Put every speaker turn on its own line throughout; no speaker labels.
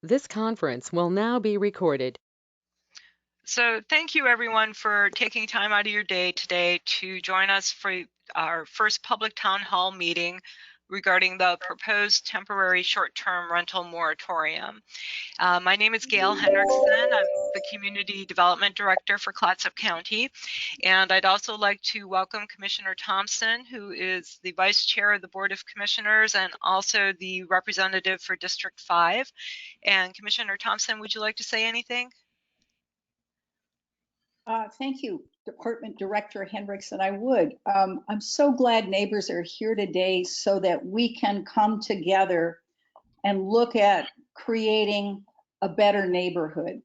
This conference will now be recorded.
So thank you everyone for taking time out of your day today to join us for our first public town hall meeting regarding the proposed temporary short-term rental moratorium. My name is Gail Hendrickson. I'm the Community Development Director for Clatsop County. And I'd also like to welcome Commissioner Thompson, who is the Vice Chair of the Board of Commissioners and also the representative for District 5. And Commissioner Thompson, would you like to say anything?
Thank you, Department Director Hendrickson. I would. I'm so glad neighbors are here today so that we can come together and look at creating a better neighborhood,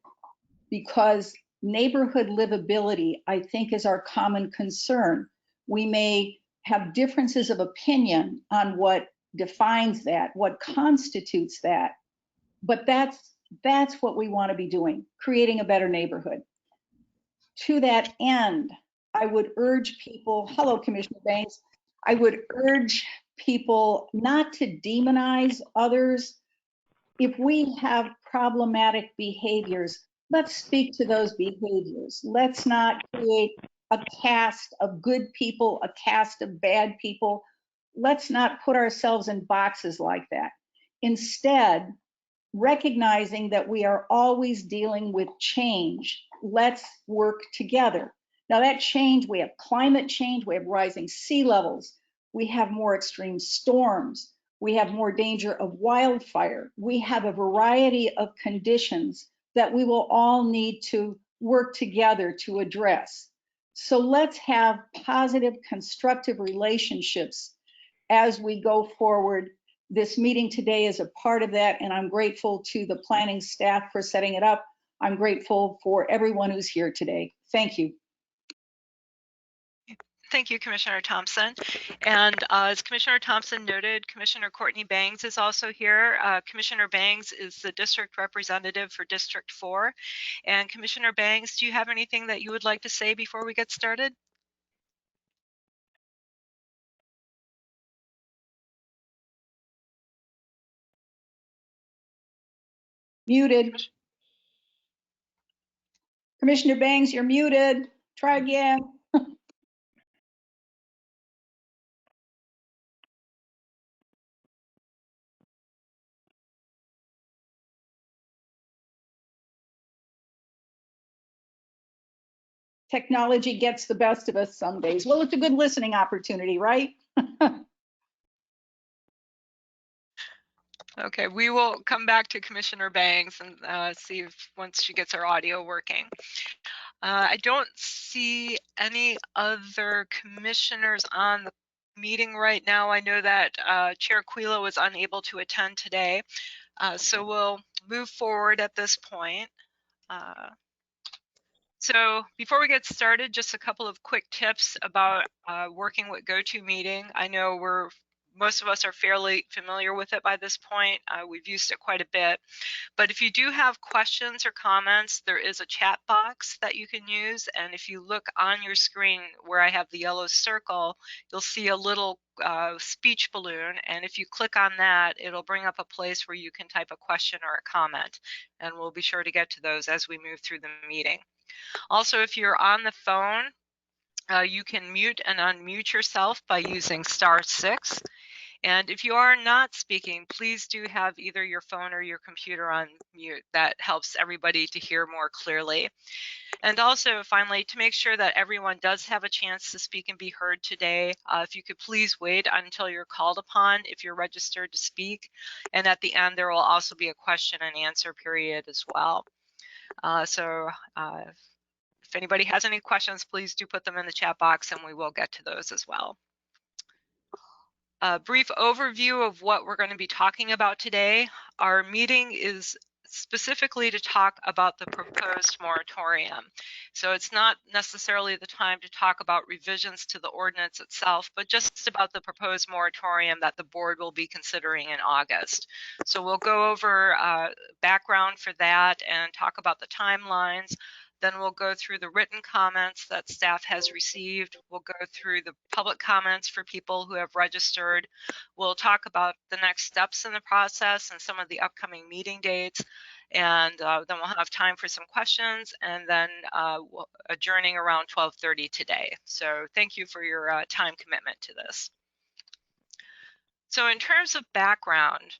because neighborhood livability, I think, is our common concern. We may have differences of opinion on what defines that, what constitutes that, but that's what we want to be doing, creating a better neighborhood. To that end, I would urge people, hello, Commissioner Banks, I would urge people not to demonize others. If we have problematic behaviors, let's speak to those behaviors. Let's not create a caste of good people, a caste of bad people. Let's not put ourselves in boxes like that. Instead, recognizing that we are always dealing with change, let's work together. Now that change, we have climate change, we have rising sea levels, we have more extreme storms, we have more danger of wildfire, we have a variety of conditions that we will all need to work together to address. So let's have positive, constructive relationships as we go forward. This meeting today is a part of that, and I'm grateful to the planning staff for setting it up. I'm grateful for everyone who's here today. Thank you.
Thank you, Commissioner Thompson. And as Commissioner Thompson noted, Commissioner Courtney Bangs is also here. Commissioner Bangs is the district representative for District 4. And Commissioner Bangs, do you have anything that you would like to say before we get started?
Muted. Commissioner Bangs, you're muted. Try again. Technology gets the best of us some days. Well, it's a good listening opportunity, right?
Okay, we will come back to Commissioner Bangs and see if once she gets her audio working. I don't see any other commissioners on the meeting right now. I know that Chair Quilo was unable to attend today, so we'll move forward at this point. So before we get started, just a couple of quick tips about working with GoToMeeting. I know most of us are fairly familiar with it by this point. We've used it quite a bit. But if you do have questions or comments, there is a chat box that you can use. And if you look on your screen where I have the yellow circle, you'll see a little speech balloon. And if you click on that, it'll bring up a place where you can type a question or a comment. And we'll be sure to get to those as we move through the meeting. Also, if you're on the phone, you can mute and unmute yourself by using *6. And if you are not speaking, please do have either your phone or your computer on mute. That helps everybody to hear more clearly. And also, finally, to make sure that everyone does have a chance to speak and be heard today, if you could please wait until you're called upon if you're registered to speak. And at the end, there will also be a question and answer period as well. If anybody has any questions, please do put them in the chat box and we will get to those as well. A brief overview of what we're going to be talking about today. Our meeting is specifically to talk about the proposed moratorium. So it's not necessarily the time to talk about revisions to the ordinance itself, but just about the proposed moratorium that the board will be considering in August. So we'll go over background for that and talk about the timelines. Then we'll go through the written comments that staff has received. We'll go through the public comments for people who have registered. We'll talk about the next steps in the process and some of the upcoming meeting dates. And then we'll have time for some questions, and then we'll adjourning around 12:30 today. So thank you for your time commitment to this. So in terms of background,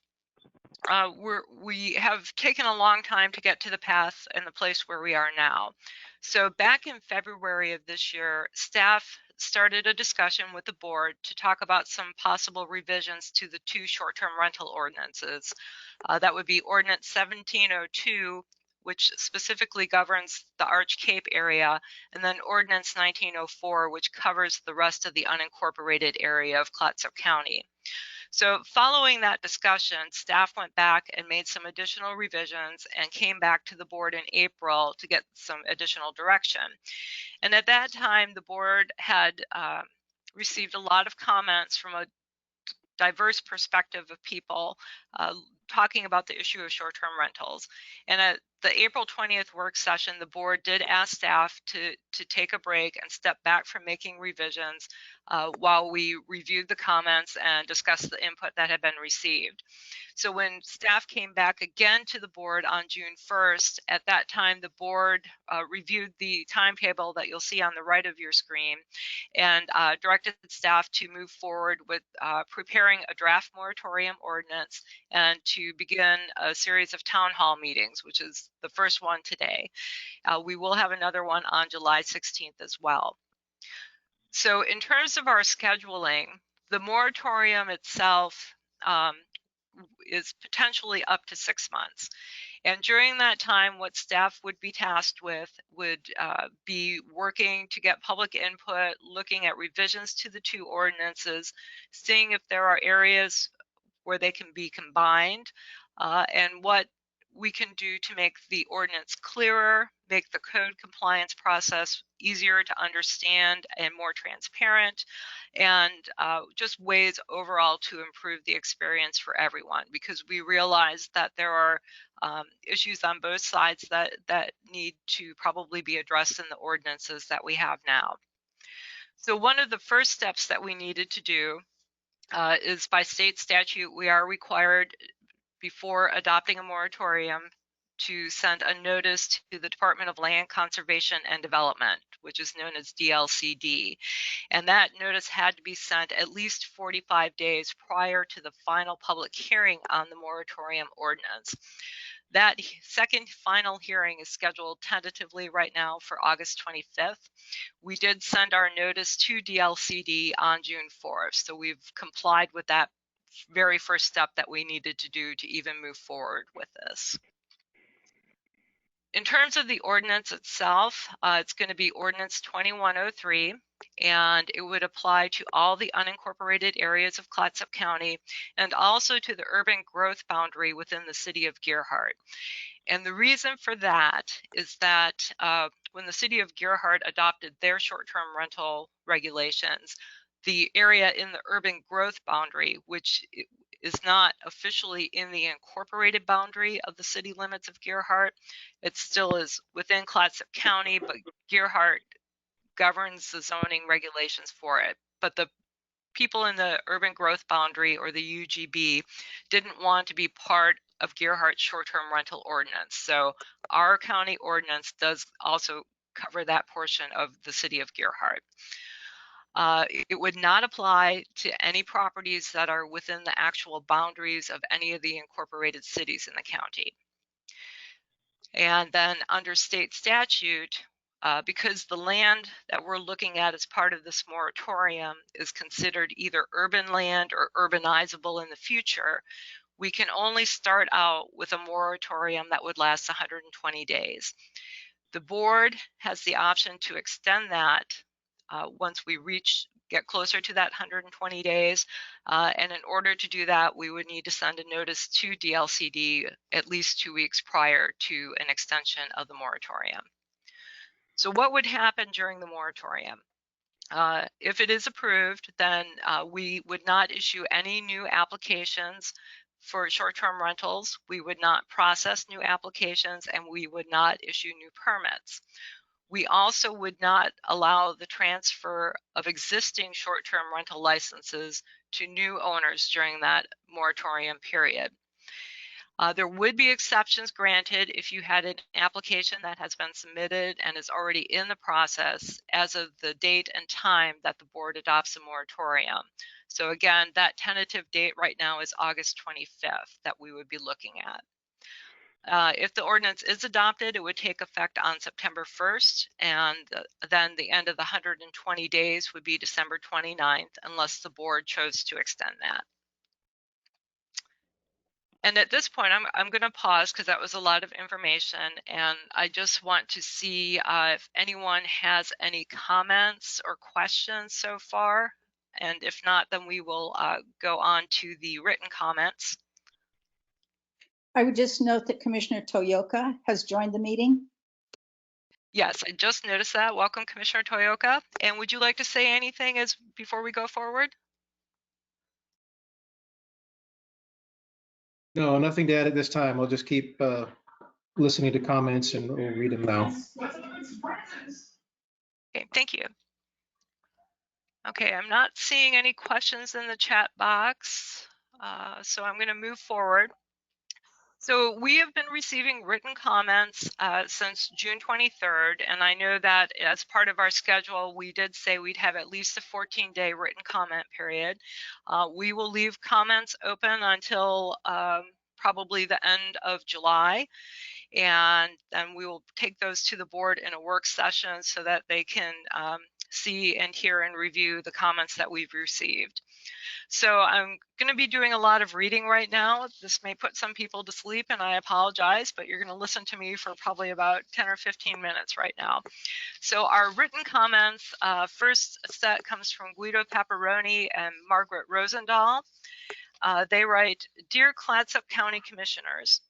we have taken a long time to get to the path and the place where we are now. So back in February of this year, staff started a discussion with the board to talk about some possible revisions to the two short-term rental ordinances. That would be Ordinance 1702, which specifically governs the Arch Cape area, and then Ordinance 1904, which covers the rest of the unincorporated area of Clatsop County. So following that discussion, staff went back and made some additional revisions and came back to the board in April to get some additional direction. And at that time, the board had received a lot of comments from a diverse perspective of people talking about the issue of short-term rentals. And at the April 20th work session, the board did ask staff to take a break and step back from making revisions while we reviewed the comments and discussed the input that had been received. So when staff came back again to the board on June 1st, at that time, the board reviewed the timetable that you'll see on the right of your screen and directed staff to move forward with preparing a draft moratorium ordinance and to begin a series of town hall meetings, which is the first one today. We will have another one on July 16th as well. So in terms of our scheduling, the moratorium itself is potentially up to 6 months. And during that time, what staff would be tasked with would be working to get public input, looking at revisions to the two ordinances, seeing if there are areas where they can be combined, and what we can do to make the ordinance clearer, make the code compliance process easier to understand and more transparent, and just ways overall to improve the experience for everyone, because we realize that there are issues on both sides that need to probably be addressed in the ordinances that we have now. So one of the first steps that we needed to do is by state statute, we are required before adopting a moratorium to send a notice to the Department of Land Conservation and Development, which is known as DLCD. And that notice had to be sent at least 45 days prior to the final public hearing on the moratorium ordinance. That second final hearing is scheduled tentatively right now for August 25th. We did send our notice to DLCD on June 4th, so we've complied with that very first step that we needed to do to even move forward with this. In terms of the ordinance itself, it's going to be Ordinance 2103, and it would apply to all the unincorporated areas of Clatsop County and also to the urban growth boundary within the city of Gerhardt. And the reason for that is that when the city of Gerhardt adopted their short-term rental regulations, the area in the urban growth boundary, which is not officially in the incorporated boundary of the city limits of Gerhardt, it still is within Clatsop County, but Gerhardt governs the zoning regulations for it. But the people in the urban growth boundary, or the UGB, didn't want to be part of Gerhardt's short-term rental ordinance. So our county ordinance does also cover that portion of the city of Gerhardt. It would not apply to any properties that are within the actual boundaries of any of the incorporated cities in the county. And then under state statute, because the land that we're looking at as part of this moratorium is considered either urban land or urbanizable in the future, we can only start out with a moratorium that would last 120 days. The board has the option to extend that once we get closer to that 120 days. And in order to do that, we would need to send a notice to DLCD at least 2 weeks prior to an extension of the moratorium. So what would happen during the moratorium? If it is approved, then we would not issue any new applications for short-term rentals. We would not process new applications, and we would not issue new permits. We also would not allow the transfer of existing short-term rental licenses to new owners during that moratorium period. There would be exceptions granted if you had an application that has been submitted and is already in the process as of the date and time that the board adopts a moratorium. So again, that tentative date right now is August 25th that we would be looking at. If the ordinance is adopted, it would take effect on September 1st, and then the end of the 120 days would be December 29th, unless the board chose to extend that. And at this point, I'm going to pause because that was a lot of information, and I just want to see if anyone has any comments or questions so far. And if not, then we will go on to the written comments.
I would just note that Commissioner Toyoka has joined the meeting.
Yes, I just noticed that. Welcome, Commissioner Toyoka. And would you like to say anything before we go forward?
No, nothing to add at this time. I'll just keep listening to comments and we'll read them now.
Okay, thank you. Okay, I'm not seeing any questions in the chat box, so I'm going to move forward. So we have been receiving written comments since June 23rd, and I know that as part of our schedule, we did say we'd have at least a 14-day written comment period. We will leave comments open until probably the end of July, and then we will take those to the board in a work session so that they can see and hear and review the comments that we've received. So I'm going to be doing a lot of reading right now. This may put some people to sleep, and I apologize, but you're going to listen to me for probably about 10 or 15 minutes right now. So our written comments, first set comes from Guido Paparoni and Margaret Rosendahl. They write, "Dear Clatsop County Commissioners,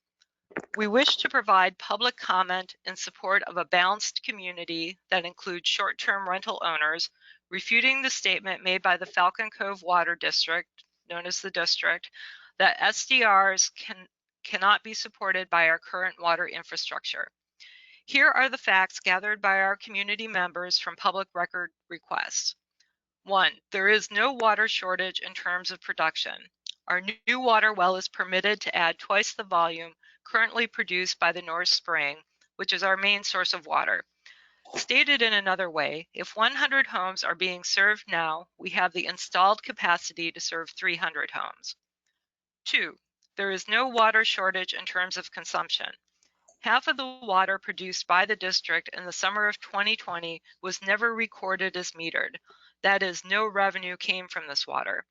we wish to provide public comment in support of a balanced community that includes short-term rental owners, refuting the statement made by the Falcon Cove Water District, known as the district, that SDRs cannot be supported by our current water infrastructure. Here are the facts gathered by our community members from public record requests. 1, there is no water shortage in terms of production. Our new water well is permitted to add twice the volume currently produced by the North Spring, which is our main source of water. Stated in another way, if 100 homes are being served now, we have the installed capacity to serve 300 homes. 2, there is no water shortage in terms of consumption. Half of the water produced by the district in the summer of 2020 was never recorded as metered. That is, no revenue came from this water.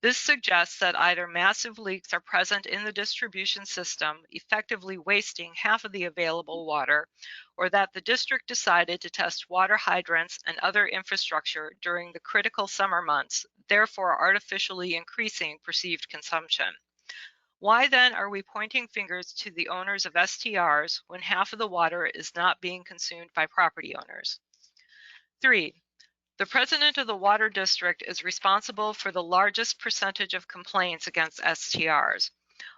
This suggests that either massive leaks are present in the distribution system, effectively wasting half of the available water, or that the district decided to test water hydrants and other infrastructure during the critical summer months, therefore artificially increasing perceived consumption. Why then are we pointing fingers to the owners of STRs when half of the water is not being consumed by property owners? 3, the president of the water district is responsible for the largest percentage of complaints against STRs.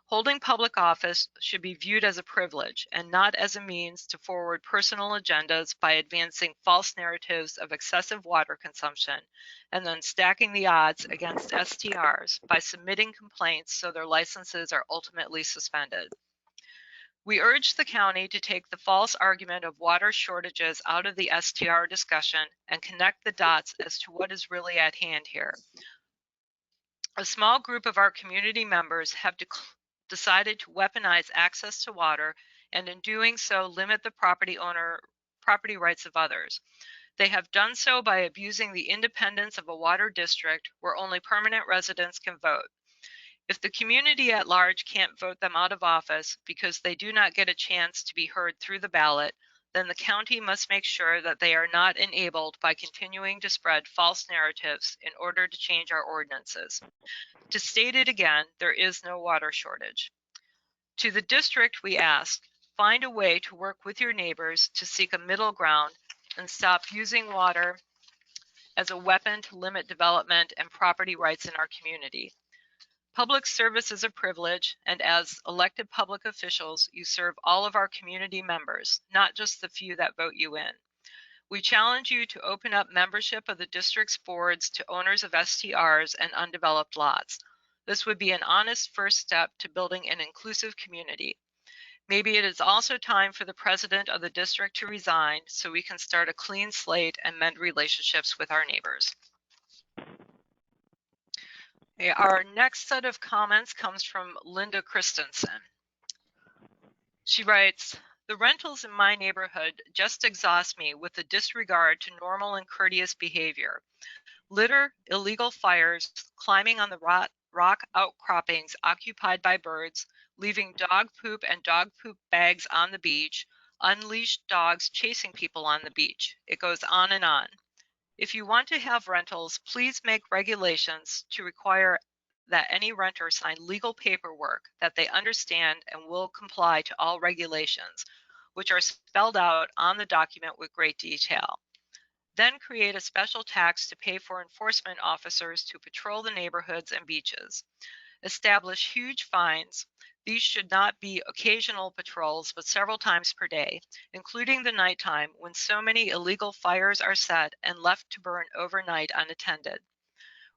Holding public office should be viewed as a privilege and not as a means to forward personal agendas by advancing false narratives of excessive water consumption and then stacking the odds against STRs by submitting complaints so their licenses are ultimately suspended. We urge the county to take the false argument of water shortages out of the STR discussion and connect the dots as to what is really at hand here. A small group of our community members have decided to weaponize access to water and in doing so limit the property rights of others. They have done so by abusing the independence of a water district where only permanent residents can vote. If the community at large can't vote them out of office because they do not get a chance to be heard through the ballot, then the county must make sure that they are not enabled by continuing to spread false narratives in order to change our ordinances. To state it again, there is no water shortage. To the district, we ask, find a way to work with your neighbors to seek a middle ground and stop using water as a weapon to limit development and property rights in our community. Public service is a privilege, and as elected public officials, you serve all of our community members, not just the few that vote you in. We challenge you to open up membership of the district's boards to owners of STRs and undeveloped lots. This would be an honest first step to building an inclusive community. Maybe it is also time for the president of the district to resign so we can start a clean slate and mend relationships with our neighbors. Okay, our next set of comments comes from Linda Christensen. She writes, "The rentals in my neighborhood just exhaust me with the disregard to normal and courteous behavior. Litter, illegal fires, climbing on the rock outcroppings occupied by birds, leaving dog poop and dog poop bags on the beach, unleashed dogs chasing people on the beach. It goes on and on. If you want to have rentals, please make regulations to require that any renter sign legal paperwork that they understand and will comply to all regulations, which are spelled out on the document with great detail. Then create a special tax to pay for enforcement officers to patrol the neighborhoods and beaches. Establish huge fines. These should not be occasional patrols, but several times per day, including the nighttime when so many illegal fires are set and left to burn overnight unattended.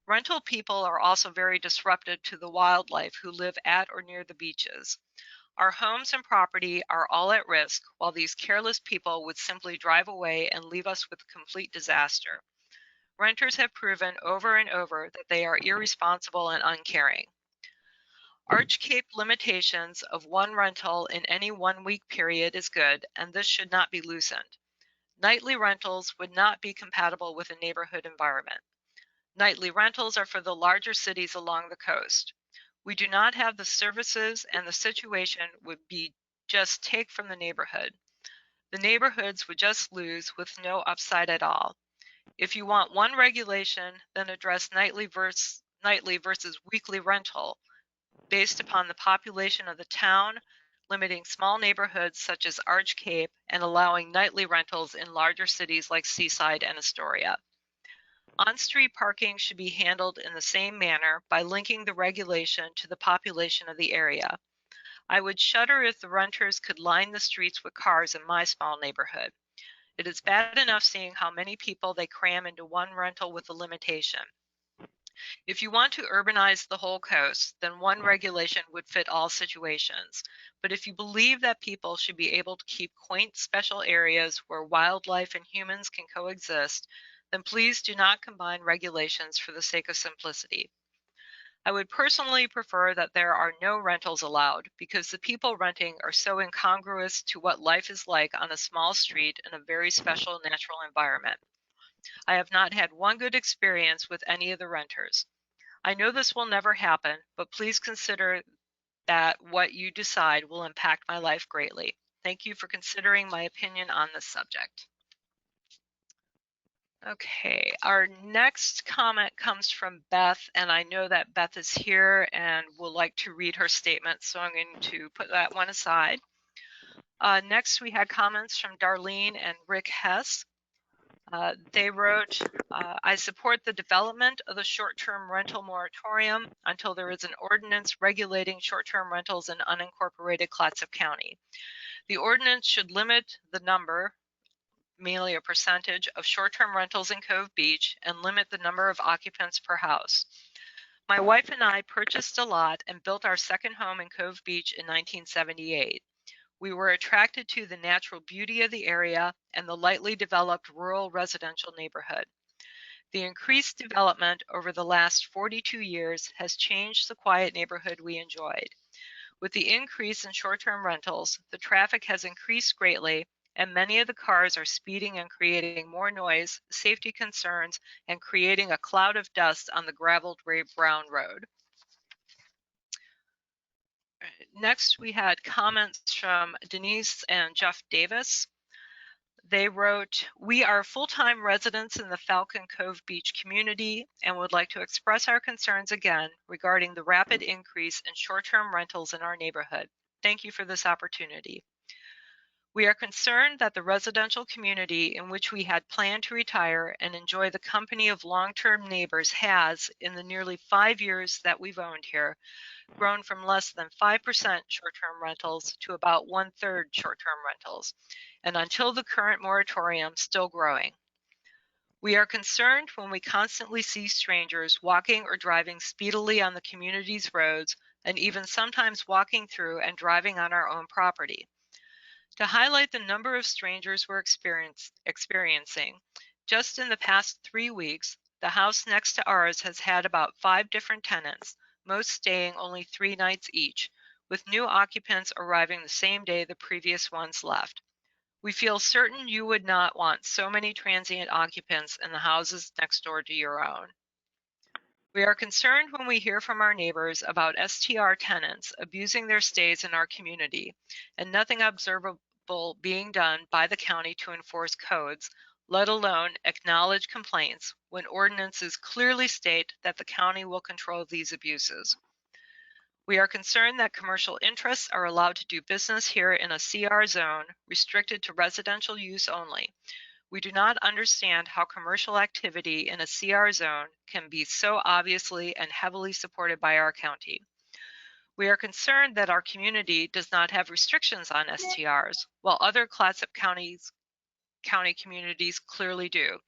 Rental people are also very disruptive to the wildlife who live at or near the beaches. Our homes and property are all at risk, while these careless people would simply drive away and leave us with complete disaster. Renters have proven over and over that they are irresponsible and uncaring. Arch Cape limitations of one rental in any 1 week period is good, and this should not be loosened. Nightly rentals would not be compatible with a neighborhood environment. Nightly rentals are for the larger cities along the coast. We do not have the services, and the situation would be just take from the neighborhood. The neighborhoods would just lose with no upside at all. If you want one regulation, then address nightly versus weekly rental based upon the population of the town, limiting small neighborhoods such as Arch Cape and allowing nightly rentals in larger cities like Seaside and Astoria. On-street parking should be handled in the same manner by linking the regulation to the population of the area. I would shudder if the renters could line the streets with cars in my small neighborhood. It is bad enough seeing how many people they cram into one rental with a limitation. If you want to urbanize the whole coast, then one regulation would fit all situations. But if you believe that people should be able to keep quaint special areas where wildlife and humans can coexist, then please do not combine regulations for the sake of simplicity. I would personally prefer that there are no rentals allowed because the people renting are so incongruous to what life is like on a small street in a very special natural environment. I have not had one good experience with any of the renters. I know this will never happen, but please consider that what you decide will impact my life greatly. Thank you for considering my opinion on this subject. Okay, our next comment comes from Beth, and I know that Beth is here and will like to read her statement, so I'm going to put that one aside. Next, we had comments from Darlene and Rick Hess. They wrote, I support the development of the short-term rental moratorium until there is an ordinance regulating short-term rentals in unincorporated Clatsop County. The ordinance should limit the number, mainly a percentage, of short-term rentals in Cove Beach and limit the number of occupants per house. My wife and I purchased a lot and built our second home in Cove Beach in 1978. We were attracted to the natural beauty of the area and the lightly developed rural residential neighborhood. The increased development over the last 42 years has changed the quiet neighborhood we enjoyed. With the increase in short-term rentals, the traffic has increased greatly, and many of the cars are speeding and creating more noise, safety concerns, and creating a cloud of dust on the graveled brown road. Next, we had comments from Denise and Jeff Davis. They wrote, we are full-time residents in the Falcon Cove Beach community and would like to express our concerns again regarding the rapid increase in short-term rentals in our neighborhood. Thank you for this opportunity. We are concerned that the residential community in which we had planned to retire and enjoy the company of long-term neighbors has, in the nearly 5 years that we've owned here, grown from less than 5% short-term rentals to about 1/3 short-term rentals, and until the current moratorium, still growing. We are concerned when we constantly see strangers walking or driving speedily on the community's roads, and even sometimes walking through and driving on our own property. To highlight the number of strangers we're experiencing, just in the past 3 weeks, the house next to ours has had about 5 different tenants, most staying only 3 nights each, with new occupants arriving the same day the previous ones left. We feel certain you would not want so many transient occupants in the houses next door to your own. We are concerned when we hear from our neighbors about STR tenants abusing their stays in our community and nothing observable being done by the county to enforce codes, let alone acknowledge complaints, when ordinances clearly state that the county will control these abuses. We are concerned that commercial interests are allowed to do business here in a CR zone restricted to residential use only. We do not understand how commercial activity in a CR zone can be so obviously and heavily supported by our county. We are concerned that our community does not have restrictions on STRs, while other Clatsop County communities clearly do.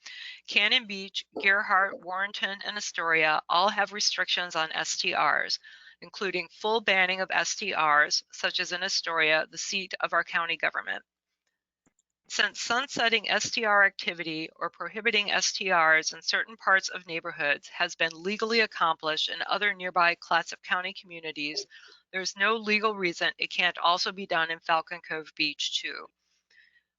Cannon Beach, Gerhardt, Warrenton, and Astoria all have restrictions on STRs, including full banning of STRs, such as in Astoria, the seat of our county government. Since sunsetting STR activity or prohibiting STRs in certain parts of neighborhoods has been legally accomplished in other nearby Clatsop County communities, there's no legal reason it can't also be done in Falcon Cove Beach too.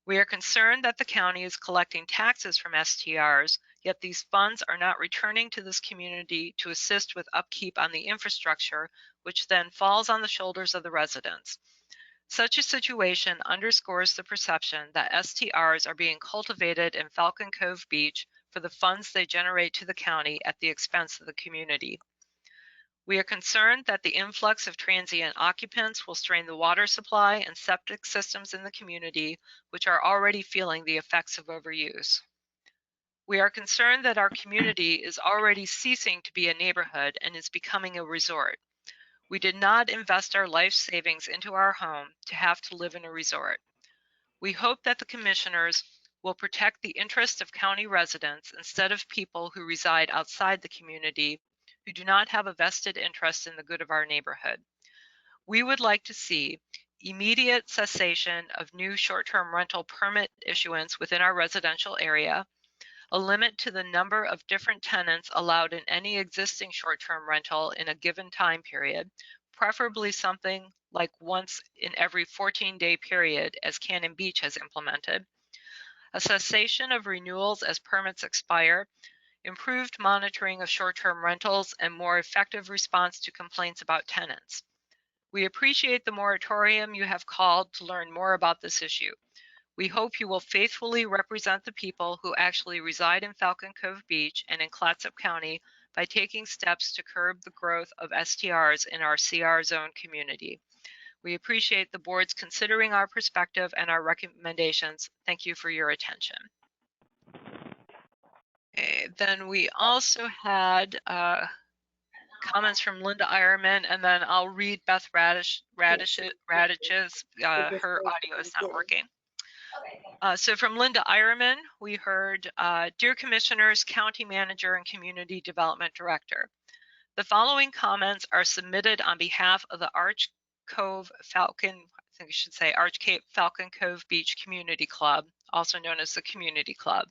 We are concerned that the county is collecting taxes from STRs, yet these funds are not returning to this community to assist with upkeep on the infrastructure, which then falls on the shoulders of the residents. Such a situation underscores the perception that STRs are being cultivated in Falcon Cove Beach for the funds they generate to the county at the expense of the community. We are concerned that the influx of transient occupants will strain the water supply and septic systems in the community, which are already feeling the effects of overuse. We are concerned that our community is already ceasing to be a neighborhood and is becoming a resort. We did not invest our life savings into our home to have to live in a resort. We hope that the commissioners will protect the interests of county residents instead of people who reside outside the community who do not have a vested interest in the good of our neighborhood. We would like to see immediate cessation of new short-term rental permit issuance within our residential area, a limit to the number of different tenants allowed in any existing short-term rental in a given time period, preferably something like once in every 14-day period as Cannon Beach has implemented, a cessation of renewals as permits expire, improved monitoring of short-term rentals, and more effective response to complaints about tenants. We appreciate the moratorium you have called to learn more about this issue. We hope you will faithfully represent the people who actually reside in Falcon Cove Beach and in Clatsop County by taking steps to curb the growth of STRs in our CR zone community. We appreciate the board's considering our perspective and our recommendations. Thank you for your attention. Okay, then we also had comments from Linda Ironman, and then I'll read Beth Radish's. Her audio is not working. So from Linda Ironman, we heard, Dear Commissioners, County Manager, and Community Development Director, the following comments are submitted on behalf of the Arch Cape Falcon Cove Beach Community Club, also known as the Community Club,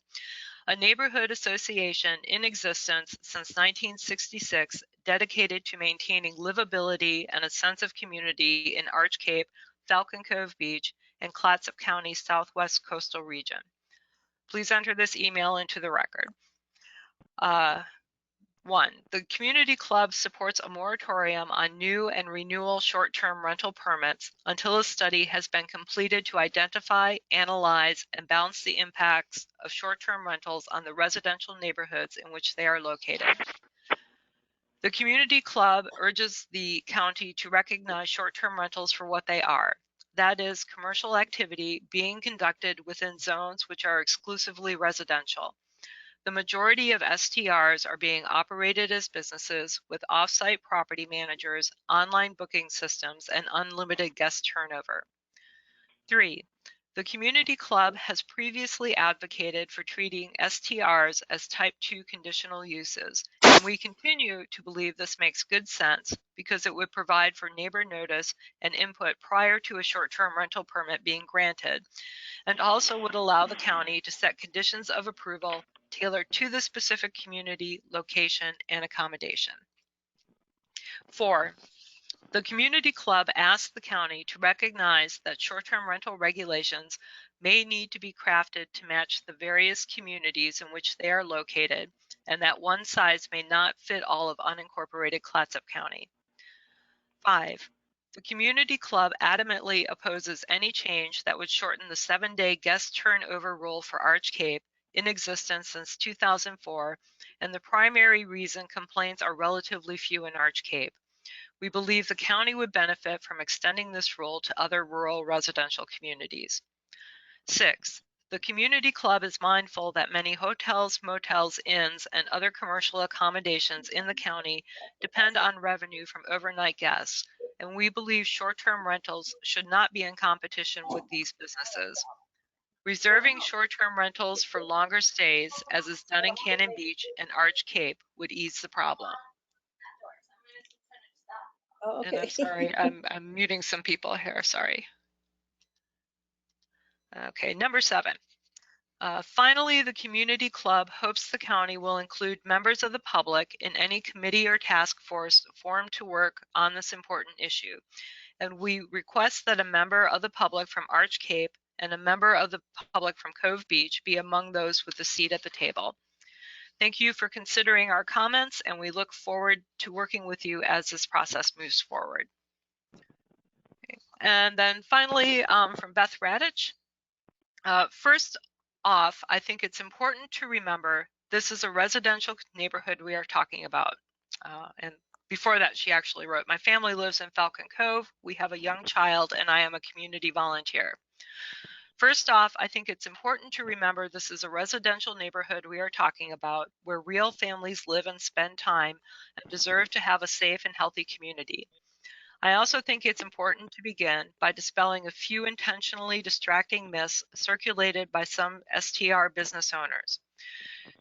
a neighborhood association in existence since 1966 dedicated to maintaining livability and a sense of community in Arch Cape, Falcon Cove Beach, and Clatsop County Southwest Coastal Region. Please enter this email into the record. 1. The Community Club supports a moratorium on new and renewal short-term rental permits until a study has been completed to identify, analyze, and balance the impacts of short-term rentals on the residential neighborhoods in which they are located. The Community Club urges the county to recognize short-term rentals for what they are: that is, commercial activity being conducted within zones which are exclusively residential. The majority of STRs are being operated as businesses with off-site property managers, online booking systems, and unlimited guest turnover. 3. The community club has previously advocated for treating STRs as type 2 conditional uses, and we continue to believe this makes good sense because it would provide for neighbor notice and input prior to a short-term rental permit being granted, and also would allow the county to set conditions of approval tailored to the specific community, location, and accommodation. 4. The community club asked the county to recognize that short-term rental regulations may need to be crafted to match the various communities in which they are located, and that one size may not fit all of unincorporated Clatsop County. 5. The community club adamantly opposes any change that would shorten the 7-day guest turnover rule for Arch Cape, in existence since 2004, and the primary reason complaints are relatively few in Arch Cape. We believe the county would benefit from extending this rule to other rural residential communities. 6. The community club is mindful that many hotels, motels, inns, and other commercial accommodations in the county depend on revenue from overnight guests, and we believe short-term rentals should not be in competition with these businesses. Reserving short-term rentals for longer stays, as is done in Cannon Beach and Arch Cape, would ease the problem.
Oh,
And I'm
okay.
sorry, I'm muting some people here, sorry. Okay, number 7. Finally, the community club hopes the county will include members of the public in any committee or task force formed to work on this important issue. And we request that a member of the public from Arch Cape and a member of the public from Cove Beach be among those with a seat at the table. Thank you for considering our comments, and we look forward to working with you as this process moves forward. Okay. And then finally, from Beth Radich. First off, I think it's important to remember this is a residential neighborhood we are talking about. And before that, she actually wrote, "My family lives in Falcon Cove. We have a young child, and I am a community volunteer." First off, I think it's important to remember this is a residential neighborhood we are talking about, where real families live and spend time and deserve to have a safe and healthy community. I also think it's important to begin by dispelling a few intentionally distracting myths circulated by some STR business owners.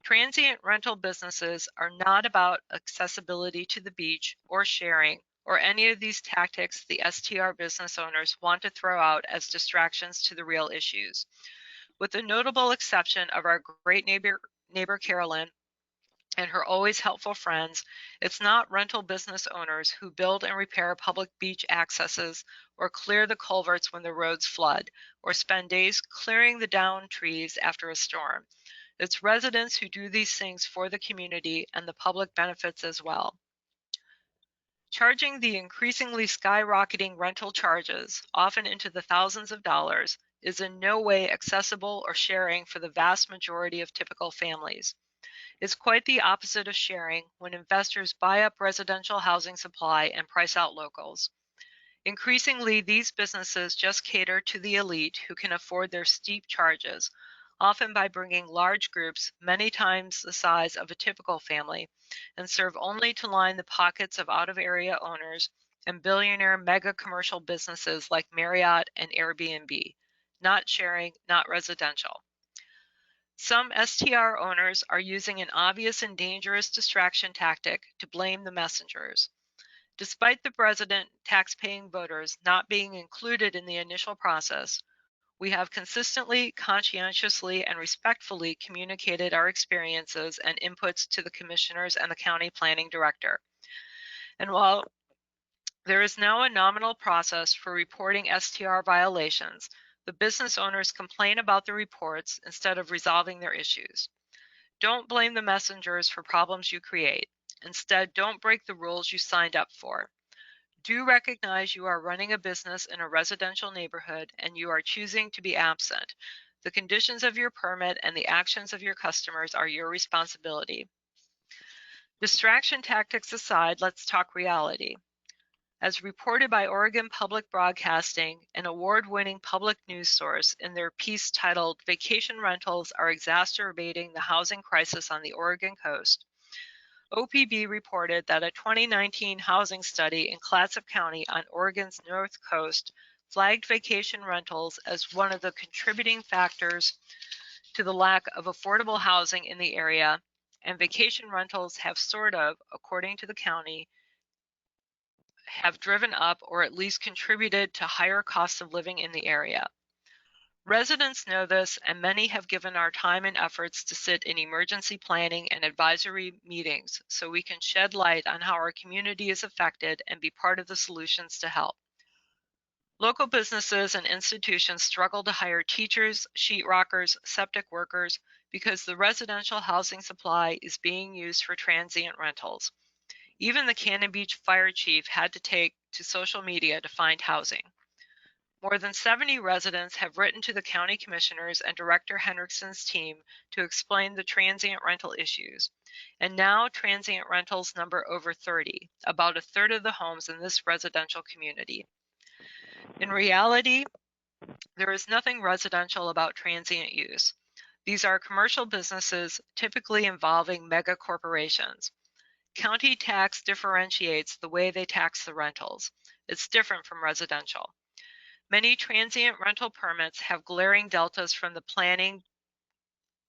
Transient rental businesses are not about accessibility to the beach or sharing or any of these tactics the STR business owners want to throw out as distractions to the real issues. With the notable exception of our great neighbor Carolyn and her always helpful friends, it's not rental business owners who build and repair public beach accesses or clear the culverts when the roads flood or spend days clearing the downed trees after a storm. It's residents who do these things for the community, and the public benefits as well. Charging the increasingly skyrocketing rental charges, often into the thousands of dollars, is in no way accessible or sharing for the vast majority of typical families. It's quite the opposite of sharing when investors buy up residential housing supply and price out locals. Increasingly, these businesses just cater to the elite who can afford their steep charges, often by bringing large groups, many times the size of a typical family, and serve only to line the pockets of out-of-area owners and billionaire mega commercial businesses like Marriott and Airbnb. Not sharing, not residential. Some STR owners are using an obvious and dangerous distraction tactic to blame the messengers. Despite the resident tax-paying voters not being included in the initial process, we have consistently, conscientiously, and respectfully communicated our experiences and inputs to the commissioners and the county planning director. And while there is now a nominal process for reporting STR violations, the business owners complain about the reports instead of resolving their issues. Don't blame the messengers for problems you create. Instead, don't break the rules you signed up for. Do recognize you are running a business in a residential neighborhood and you are choosing to be absent. The conditions of your permit and the actions of your customers are your responsibility. Distraction tactics aside, let's talk reality. As reported by Oregon Public Broadcasting, an award-winning public news source, in their piece titled "Vacation Rentals Are Exacerbating the Housing Crisis on the Oregon Coast," OPB reported that a 2019 housing study in Clatsop County on Oregon's north coast flagged vacation rentals as one of the contributing factors to the lack of affordable housing in the area, and vacation rentals have according to the county, have driven up or at least contributed to higher costs of living in the area. Residents know this, and many have given our time and efforts to sit in emergency planning and advisory meetings so we can shed light on how our community is affected and be part of the solutions to help. Local businesses and institutions struggle to hire teachers, sheetrockers, septic workers because the residential housing supply is being used for transient rentals. Even the Cannon Beach fire chief had to take to social media to find housing. More than 70 residents have written to the county commissioners and Director Henrikson's team to explain the transient rental issues. And now transient rentals number over 30, about a third of the homes in this residential community. In reality, there is nothing residential about transient use. These are commercial businesses, typically involving mega corporations. County tax differentiates the way they tax the rentals. It's different from residential. Many transient rental permits have glaring deltas from the planning,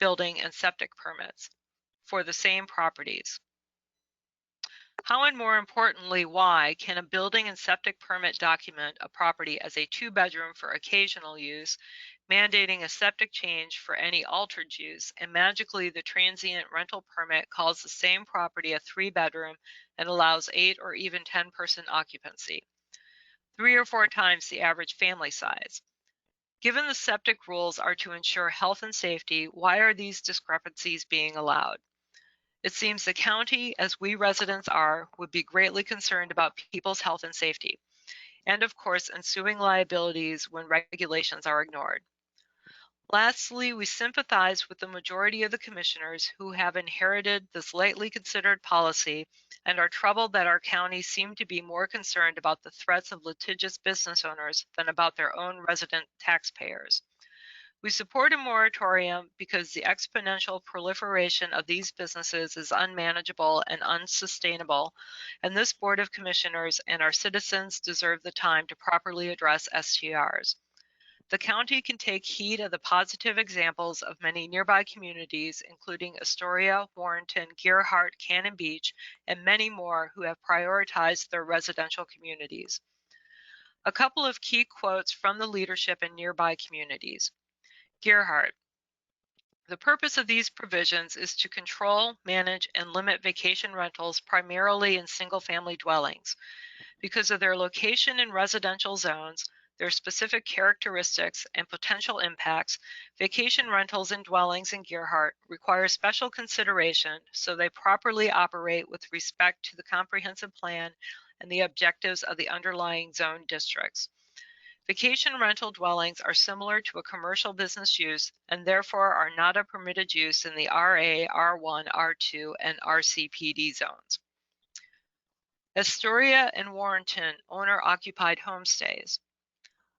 building, and septic permits for the same properties. How, and more importantly, why can a building and septic permit document a property as a 2-bedroom for occasional use, mandating a septic change for any altered use, and magically the transient rental permit calls the same property a 3-bedroom and allows 8 or even 10-person occupancy, 3 or 4 times the average family size? Given the septic rules are to ensure health and safety, why are these discrepancies being allowed? It seems the county, as we residents are, would be greatly concerned about people's health and safety, and of course ensuing liabilities when regulations are ignored. Lastly, we sympathize with the majority of the commissioners who have inherited this lightly considered policy and are troubled that our county seem to be more concerned about the threats of litigious business owners than about their own resident taxpayers. We support a moratorium because the exponential proliferation of these businesses is unmanageable and unsustainable, and this Board of Commissioners and our citizens deserve the time to properly address STRs. The county can take heed of the positive examples of many nearby communities, including Astoria, Warrenton, Gerhardt, Cannon Beach, and many more who have prioritized their residential communities. A couple of key quotes from the leadership in nearby communities. Gerhardt: the purpose of these provisions is to control, manage, and limit vacation rentals primarily in single-family dwellings. Because of their location in residential zones, their specific characteristics, and potential impacts, vacation rentals in dwellings in Gerhardt require special consideration so they properly operate with respect to the comprehensive plan and the objectives of the underlying zone districts. Vacation rental dwellings are similar to a commercial business use and therefore are not a permitted use in the RA, R1, R2, and RCPD zones. Astoria and Warrenton owner-occupied homestays.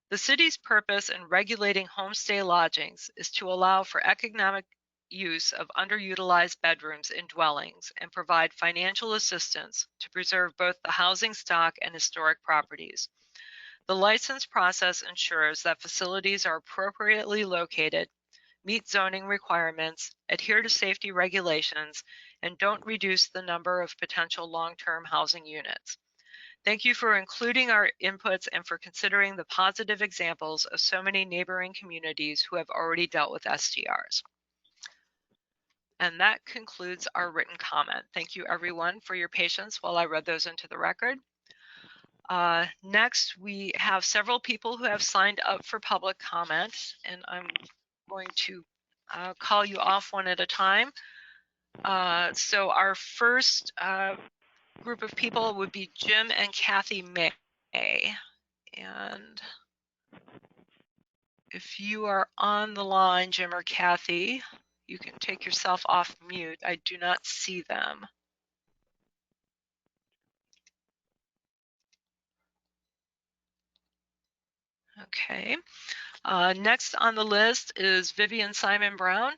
The city's purpose in regulating homestay lodgings is to allow for economic use of underutilized bedrooms in dwellings and provide financial assistance to preserve both the housing stock and historic properties. The license process ensures that facilities are appropriately located, meet zoning requirements, adhere to safety regulations, and don't reduce the number of potential long-term housing units. Thank you for including our inputs and for considering the positive examples of so many neighboring communities who have already dealt with STRs. And that concludes our written comment. Thank you everyone for your patience while I read those into the record. Next, we have several people who have signed up for public comment, and I'm going to call you off one at a time. So our first group of people would be Jim and Kathy May. And if you are on the line, Jim or Kathy, you can take yourself off mute. I do not see them. Okay. Next on the list is Vivian Simon Brown.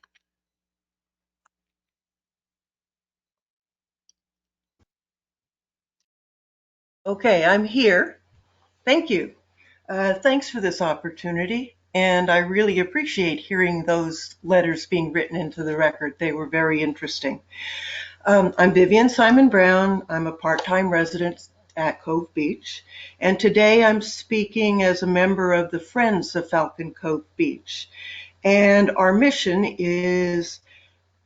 Okay, I'm here. Thank you. Thanks for this opportunity, and I really appreciate hearing those letters being written into the record. They were very interesting. I'm Vivian Simon Brown. I'm a part-time resident at Cove Beach, and today I'm speaking as a member of the Friends of Falcon Cove Beach. And our mission is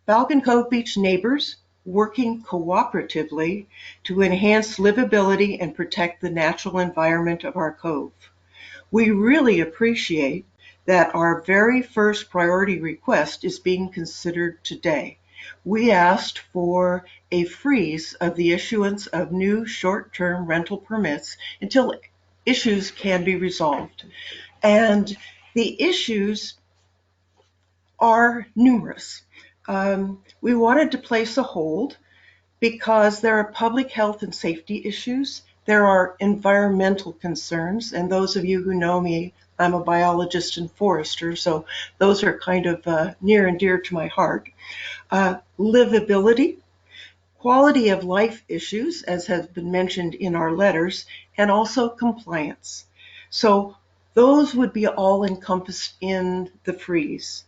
Falcon Cove Beach neighbors working cooperatively to enhance livability and protect the natural environment of our cove. We really appreciate that our very first priority request is being considered today. We asked for a freeze of the issuance of new short-term rental permits until issues can be resolved. And the issues are numerous. We wanted to place a hold because there are public health and safety issues. There are environmental concerns, and those of you who know me, I'm a biologist and forester, so those are kind of near and dear to my heart. Livability, quality of life issues, as has been mentioned in our letters, and also compliance. So those would be all encompassed in the freeze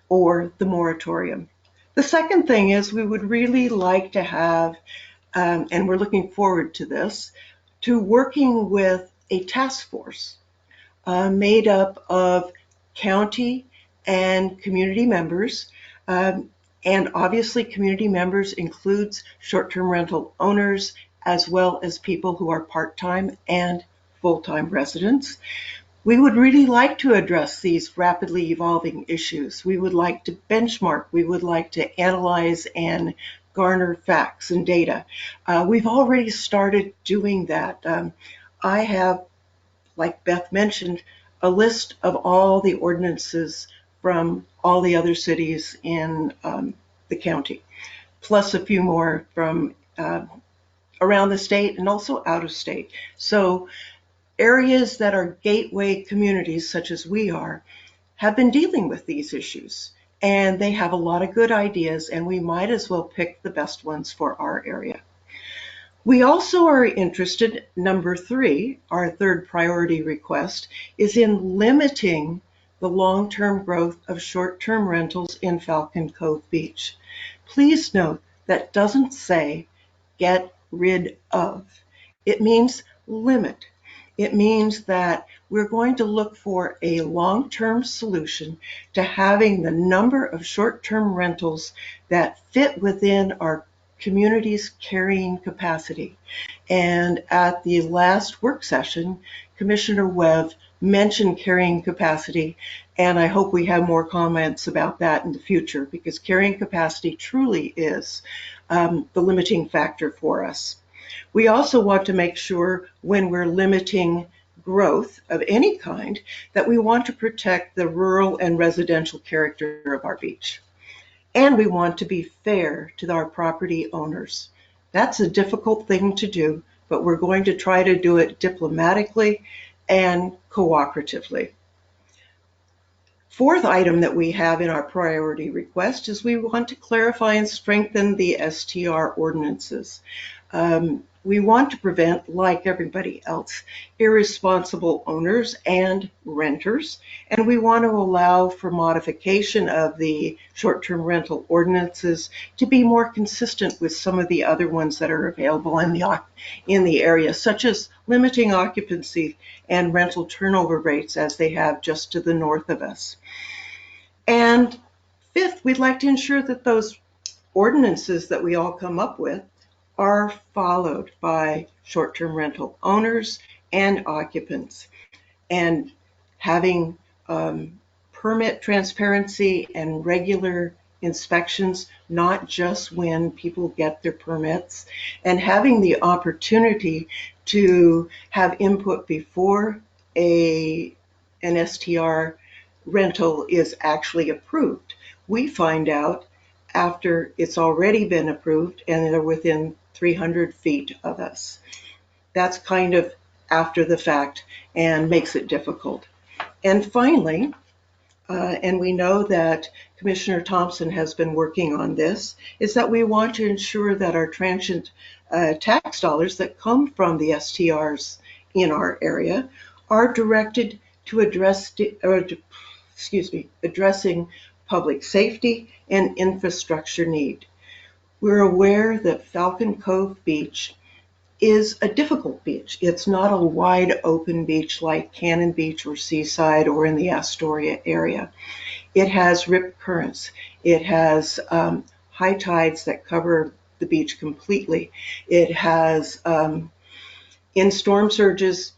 or the moratorium. The second thing is we would really like to have, and we're looking forward to this, to working with a task force made up of county and community members. And obviously community members includes short-term rental owners as well as people who are part-time and full-time residents. We would really like to address these rapidly evolving issues. We would like to benchmark. We would like to analyze and garner facts and data. We've already started doing that. I have, like Beth mentioned, a list of all the ordinances from all the other cities in the county, plus a few more from around the state and also out of state. So areas that are gateway communities, such as we are, have been dealing with these issues. And they have a lot of good ideas, and we might as well pick the best ones for our area. We also are interested, number 3, our third priority request, is in limiting the long-term growth of short-term rentals in Falcon Cove Beach. Please note that doesn't say get rid of. It means limit. It means that we're going to look for a long-term solution to having the number of short-term rentals that fit within our community's carrying capacity. And at the last work session, Commissioner Webb mentioned carrying capacity, and I hope we have more comments about that in the future, because carrying capacity truly is the limiting factor for us. We also want to make sure when we're limiting growth of any kind that we want to protect the rural and residential character of our beach. And we want to be fair to our property owners. That's a difficult thing to do, but we're going to try to do it diplomatically and cooperatively. Fourth item that we have in our priority request is we want to clarify and strengthen the STR ordinances. We want to prevent, like everybody else, irresponsible owners and renters, and we want to allow for modification of the short-term rental ordinances to be more consistent with some of the other ones that are available in the area, such as limiting occupancy and rental turnover rates as they have just to the north of us. And fifth, we'd like to ensure that those ordinances that we all come up with are followed by short-term rental owners and occupants, and having permit transparency and regular inspections, not just when people get their permits, and having the opportunity to have input before an STR rental is actually approved. We find out after it's already been approved and they're within 300 feet of us. That's kind of after the fact and makes it difficult. And finally, and we know that Commissioner Thompson has been working on this, is that we want to ensure that our transient tax dollars that come from the STRs in our area are directed to addressing public safety and infrastructure need. We're aware that Falcon Cove Beach is a difficult beach. It's not a wide open beach like Cannon Beach or Seaside or in the Astoria area. It has rip currents. It has high tides that cover the beach completely. It has, in storm surges,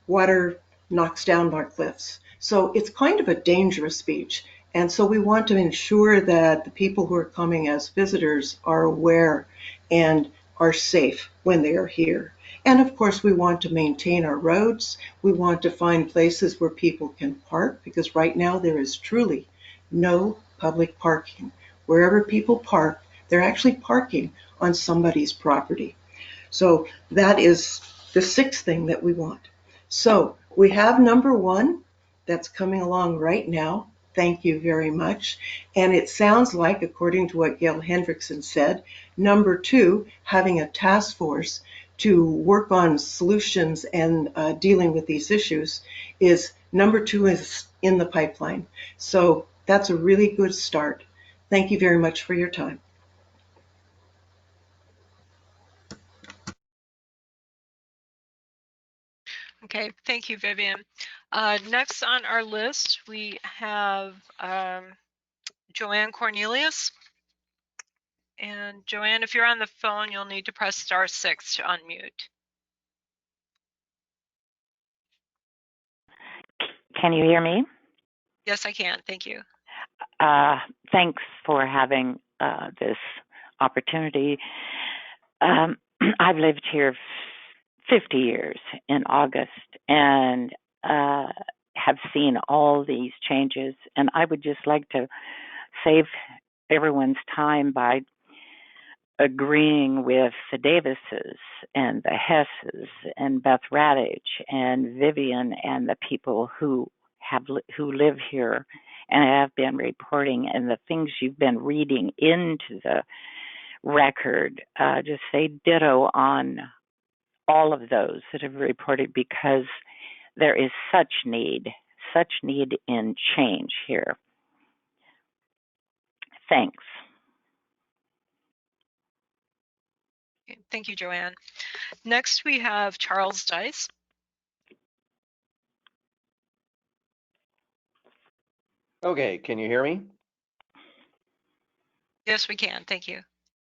water knocks down our cliffs. So it's kind of a dangerous beach. And so we want to ensure that the people who are coming as visitors are aware and are safe when they are here. And of course, we want to maintain our roads. We want to find places where people can park, because right now there is truly no public parking. Wherever people park, they're actually parking on somebody's property. So that is the sixth thing that we want. So we have number one that's coming along right now. Thank you very much. And it sounds like, according to what Gail Hendrickson said, number two, having a task force to work on solutions and dealing with these issues, is number two is in the pipeline. So that's a really good start. Thank you very much for your time.
Okay, thank you, Vivian. Next on our list, we have Joanne Cornelius. And Joanne, if you're on the phone, you'll need to press *6 to unmute.
Can you hear me?
Yes, I can. Thank you.
Thanks for having this opportunity. I've lived here 50 years in August and have seen all these changes. And I would just like to save everyone's time by agreeing with the Davises and the Hesses and Beth Radich and Vivian and the people who live here and have been reporting, and the things you've been reading into the record. Just say ditto on all of those that have reported, because there is such need in change here. Thanks.
Okay, thank you, Joanne. Next, we have Charles Dice.
Okay, can you hear me?
Yes, we can. Thank you.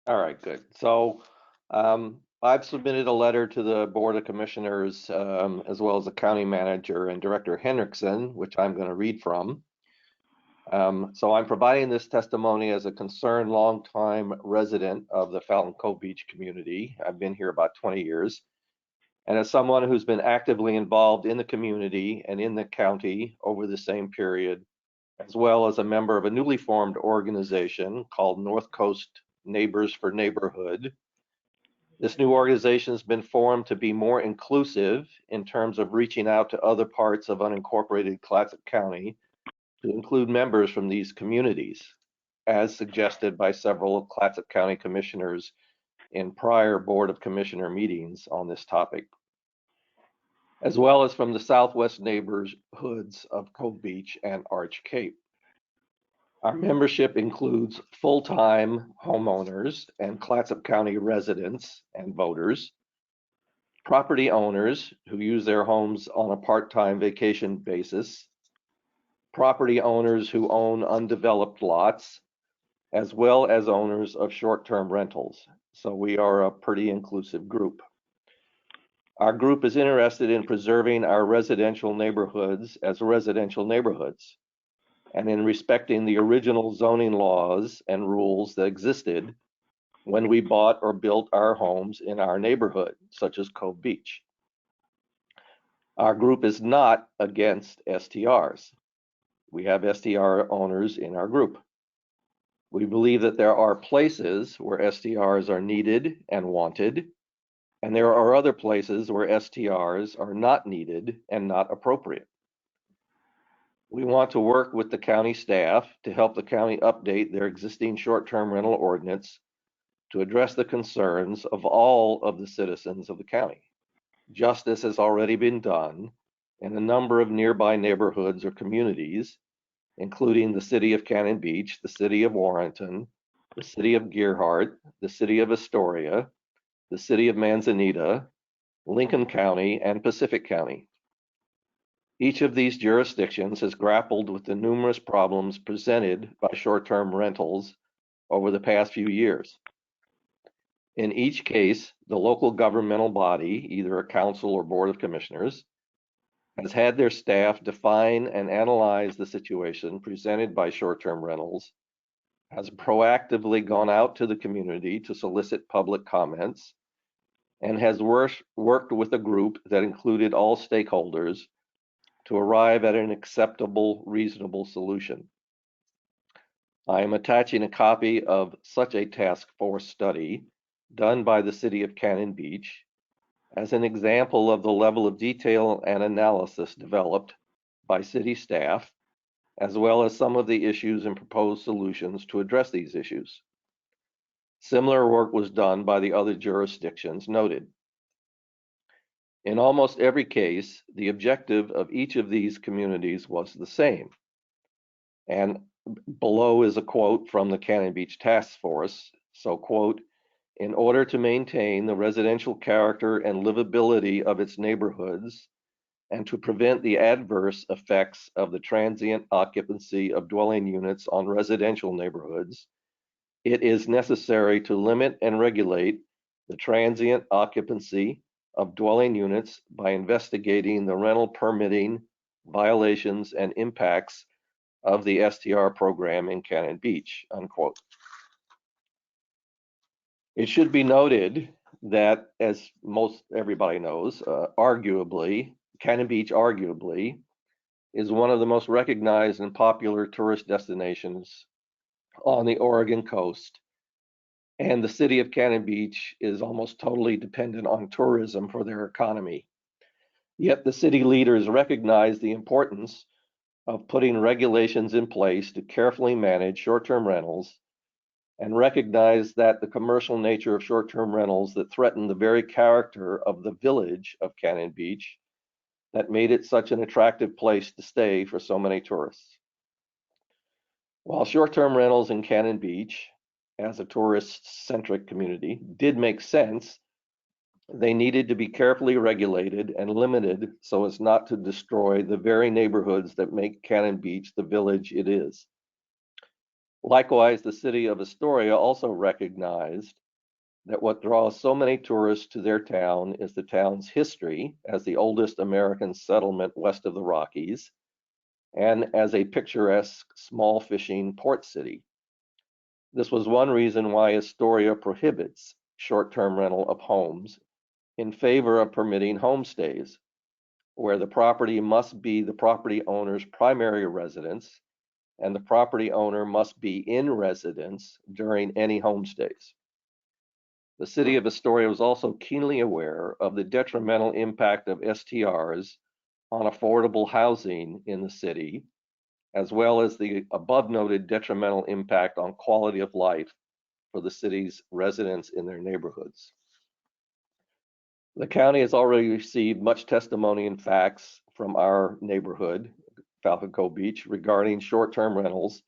All right, good. So I've submitted a letter to the Board of Commissioners, as well as the County Manager and Director Hendrickson, which I'm going to read from. So I'm providing this testimony as a concerned longtime resident of the Fountain Cove Beach community. I've been here about 20 years. And as someone who's been actively involved in the community and in the county over the same period, as well as a member of a newly formed organization called North Coast Neighbors for Neighborhood. This new organization has been formed to be more inclusive in terms of reaching out to other parts of unincorporated Clatsop County to include members from these communities, as suggested by several of Clatsop County commissioners in prior Board of Commissioner meetings on this topic, as well as from the southwest neighborhoods of Cove Beach and Arch Cape. Our membership includes full-time homeowners and Clatsop County residents and voters, property owners who use their homes on a part-time vacation basis, property owners who own undeveloped lots, as well as owners of short-term rentals. So we are a pretty inclusive group. Our group is interested in preserving our residential neighborhoods as residential neighborhoods, and in respecting the original zoning laws and rules that existed when we bought or built our homes in our neighborhood, such as Cove Beach. Our group is not against STRs. We have STR owners in our group. We believe that there are places where STRs are needed and wanted, and there are other places where STRs are not needed and not appropriate. We want to work with the county staff to help the county update their existing short-term rental ordinance to address the concerns of all of the citizens of the county. Justice has already been done in a number of nearby neighborhoods or communities, including the city of Cannon Beach, the city of Warrenton, the city of Gerhardt, the city of Astoria, the city of Manzanita, Lincoln County, and Pacific County. Each of these jurisdictions has grappled with the numerous problems presented by short-term rentals over the past few years. In each case, the local governmental body, either a council or board of commissioners, has had their staff define and analyze the situation presented by short-term rentals, has proactively gone out to the community to solicit public comments, and has worked with a group that included all stakeholders to arrive at an acceptable, reasonable solution. I am attaching a copy of such a task force study done by the city of Cannon Beach as an example of the level of detail and analysis developed by city staff, as well as some of the issues and proposed solutions to address these issues. Similar work was done by the other jurisdictions noted. In almost every case, the objective of each of these communities was the same. And below is a quote from the Cannon Beach Task Force. So, quote, "In order to maintain the residential character and livability of its neighborhoods and to prevent the adverse effects of the transient occupancy of dwelling units on residential neighborhoods, it is necessary to limit and regulate the transient occupancy of dwelling units by investigating the rental permitting violations and impacts of the STR program in Cannon Beach," unquote. It should be noted that, as most everybody knows, Cannon Beach arguably is one of the most recognized and popular tourist destinations on the Oregon coast. And the city of Cannon Beach is almost totally dependent on tourism for their economy. Yet the city leaders recognize the importance of putting regulations in place to carefully manage short-term rentals and recognize that the commercial nature of short-term rentals that threaten the very character of the village of Cannon Beach that made it such an attractive place to stay for so many tourists. While short-term rentals in Cannon Beach, as a tourist-centric community, did make sense, they needed to be carefully regulated and limited so as not to destroy the very neighborhoods that make Cannon Beach the village it is. Likewise, the city of Astoria also recognized that what draws so many tourists to their town is the town's history as the oldest American settlement west of the Rockies and as a picturesque small fishing port city. This was one reason why Astoria prohibits short-term rental of homes in favor of permitting homestays, where the property must be the property owner's primary residence and the property owner must be in residence during any homestays. The city of Astoria was also keenly aware of the detrimental impact of STRs on affordable housing in the city, as well as the above noted detrimental impact on quality of life for the city's residents in their neighborhoods. The county has already received much testimony and facts from our neighborhood, Falcon Cove Beach, regarding short-term rentals,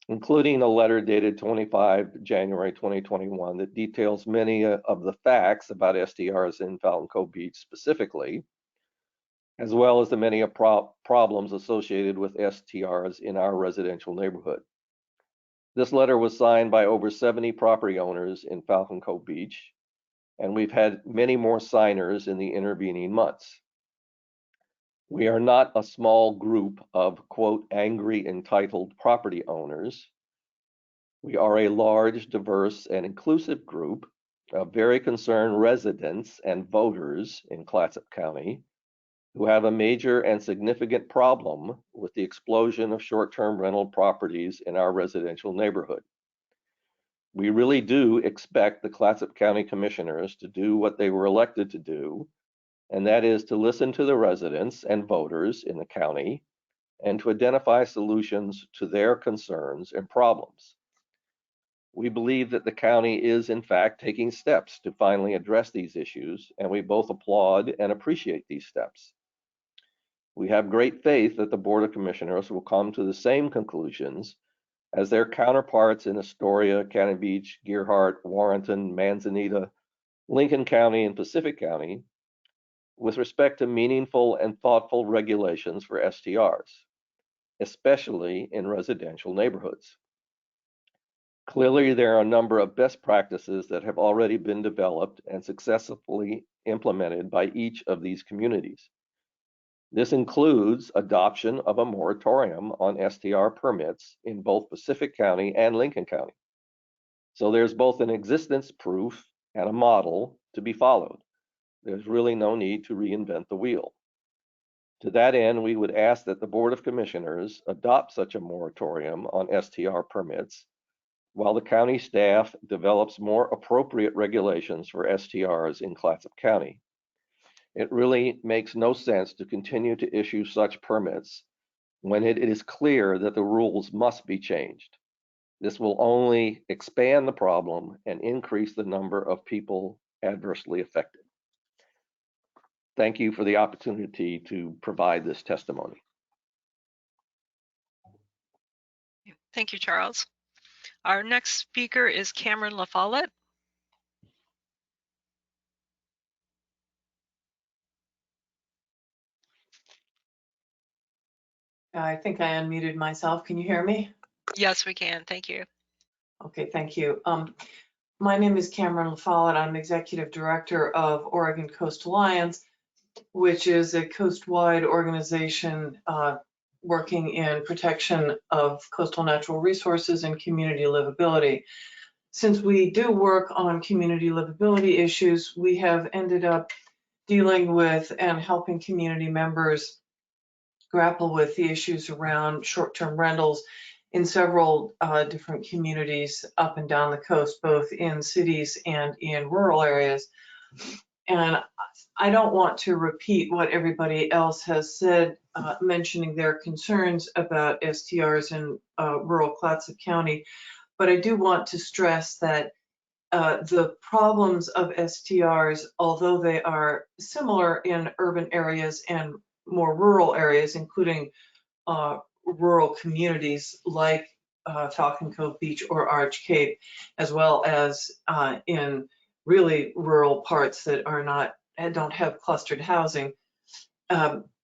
including a letter dated 25 January 2021 that details many of the facts about STRs in Falcon Cove Beach specifically, as well as the many problems associated with STRs in our residential neighborhood. This letter was signed by over 70 property owners in Falcon Cove Beach, and we've had many more signers in the intervening months. We are not a small group of, quote, angry, entitled property owners. We are a large, diverse, and inclusive group of very concerned residents and voters in Clatsop County who have a major and significant problem with the explosion of short-term rental properties in our residential neighborhood. We really do expect the Clatsop County Commissioners to do what they were elected to do, and that is to listen to the residents and voters in the county and to identify solutions to their concerns and problems. We believe that the county is, in fact, taking steps to finally address these issues, and we both applaud and appreciate these steps. We have great faith that the Board of Commissioners will come to the same conclusions as their counterparts in Astoria, Cannon Beach, Gearhart, Warrenton, Manzanita, Lincoln County, and Pacific County with respect to meaningful and thoughtful regulations for STRs, especially in residential neighborhoods. Clearly, there are a number of best practices that have already been developed and successfully implemented by each of these communities. This includes adoption of a moratorium on STR permits in both Pacific County and Lincoln County. So there's both an existence proof and a model to be followed. There's really no need to reinvent the wheel. To that end, we would ask that the Board of Commissioners adopt such a moratorium on STR permits while the county staff develops more appropriate regulations for STRs in Clatsop County. It really makes no sense to continue to issue such permits when it is clear that the rules must be changed. This will only expand the problem and increase the number of people adversely affected. Thank you for the opportunity to provide this testimony.
Thank you, Charles. Our next speaker is Cameron LaFollette.
I think I unmuted myself. Can you hear me?
Yes, we can. Thank you.
Okay, thank you. My name is Cameron LaFollette. I'm Executive Director of Oregon Coast Alliance, which is a coast-wide organization working in protection of coastal natural resources and community livability. Since we do work on community livability issues, we have ended up dealing with and helping community members grapple with the issues around short-term rentals in several different communities up and down the coast, both in cities and in rural areas. And I don't want to repeat what everybody else has said, mentioning their concerns about STRs in rural Clatsop County, but I do want to stress that the problems of STRs, although they are similar in urban areas and more rural areas, including rural communities like Falcon Cove Beach or Arch Cape, as well as in really rural parts that are not and don't have clustered housing,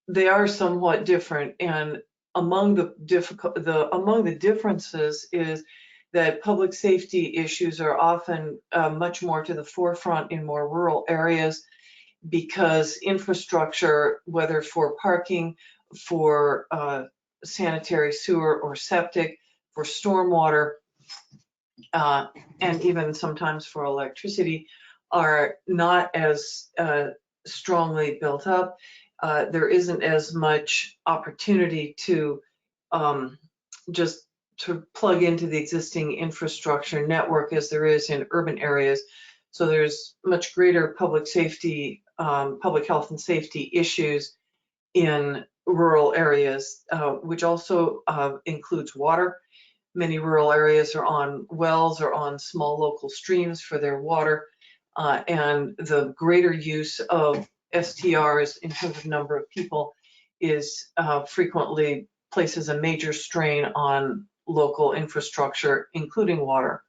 they are somewhat different. And among the differences is that public safety issues are often much more to the forefront in more rural areas, because infrastructure, whether for parking, for sanitary sewer or septic, for stormwater, and even sometimes for electricity, are not as strongly built up. There isn't as much opportunity to just to plug into the existing infrastructure network as there is in urban areas. So there's much greater public safety, public health and safety issues in rural areas, which also includes water. Many rural areas are on wells or on small local streams for their water, and the greater use of STRs in terms of number of people is frequently places a major strain on local infrastructure, including water.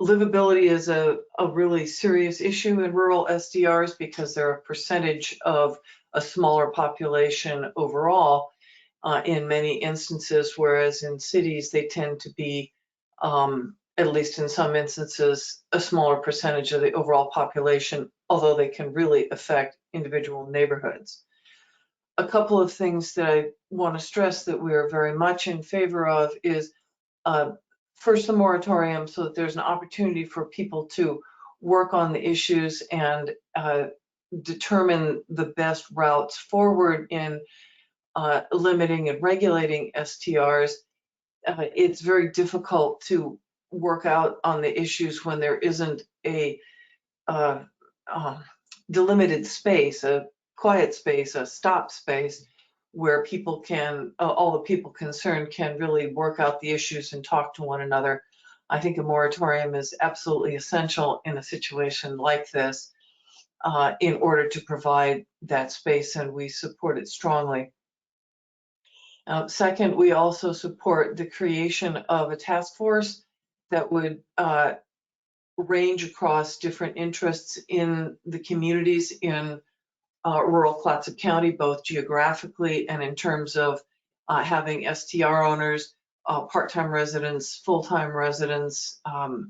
Livability is a really serious issue in rural SDRs because they're a percentage of a smaller population overall in many instances, whereas in cities they tend to be, at least in some instances, a smaller percentage of the overall population, although they can really affect individual neighborhoods. A couple of things that I want to stress that we're very much in favor of is first, the moratorium, so that there's an opportunity for people to work on the issues and determine the best routes forward in limiting and regulating STRs. It's very difficult to work out on the issues when there isn't a delimited space, a quiet space, a stop space, where people can, all the people concerned can really work out the issues and talk to one another. I think a moratorium is absolutely essential in a situation like this in order to provide that space, and we support it strongly. Second, we also support the creation of a task force that would range across different interests in the communities in rural Clatsop County, both geographically and in terms of having STR owners, part-time residents, full-time residents,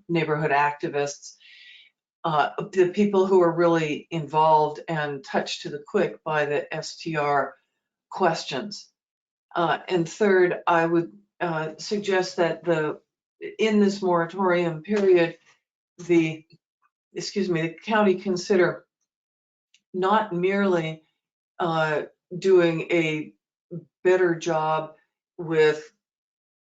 neighborhood activists, the people who are really involved and touched to the quick by the STR questions. And third, I would suggest that in this moratorium period, the county consider not merely doing a better job with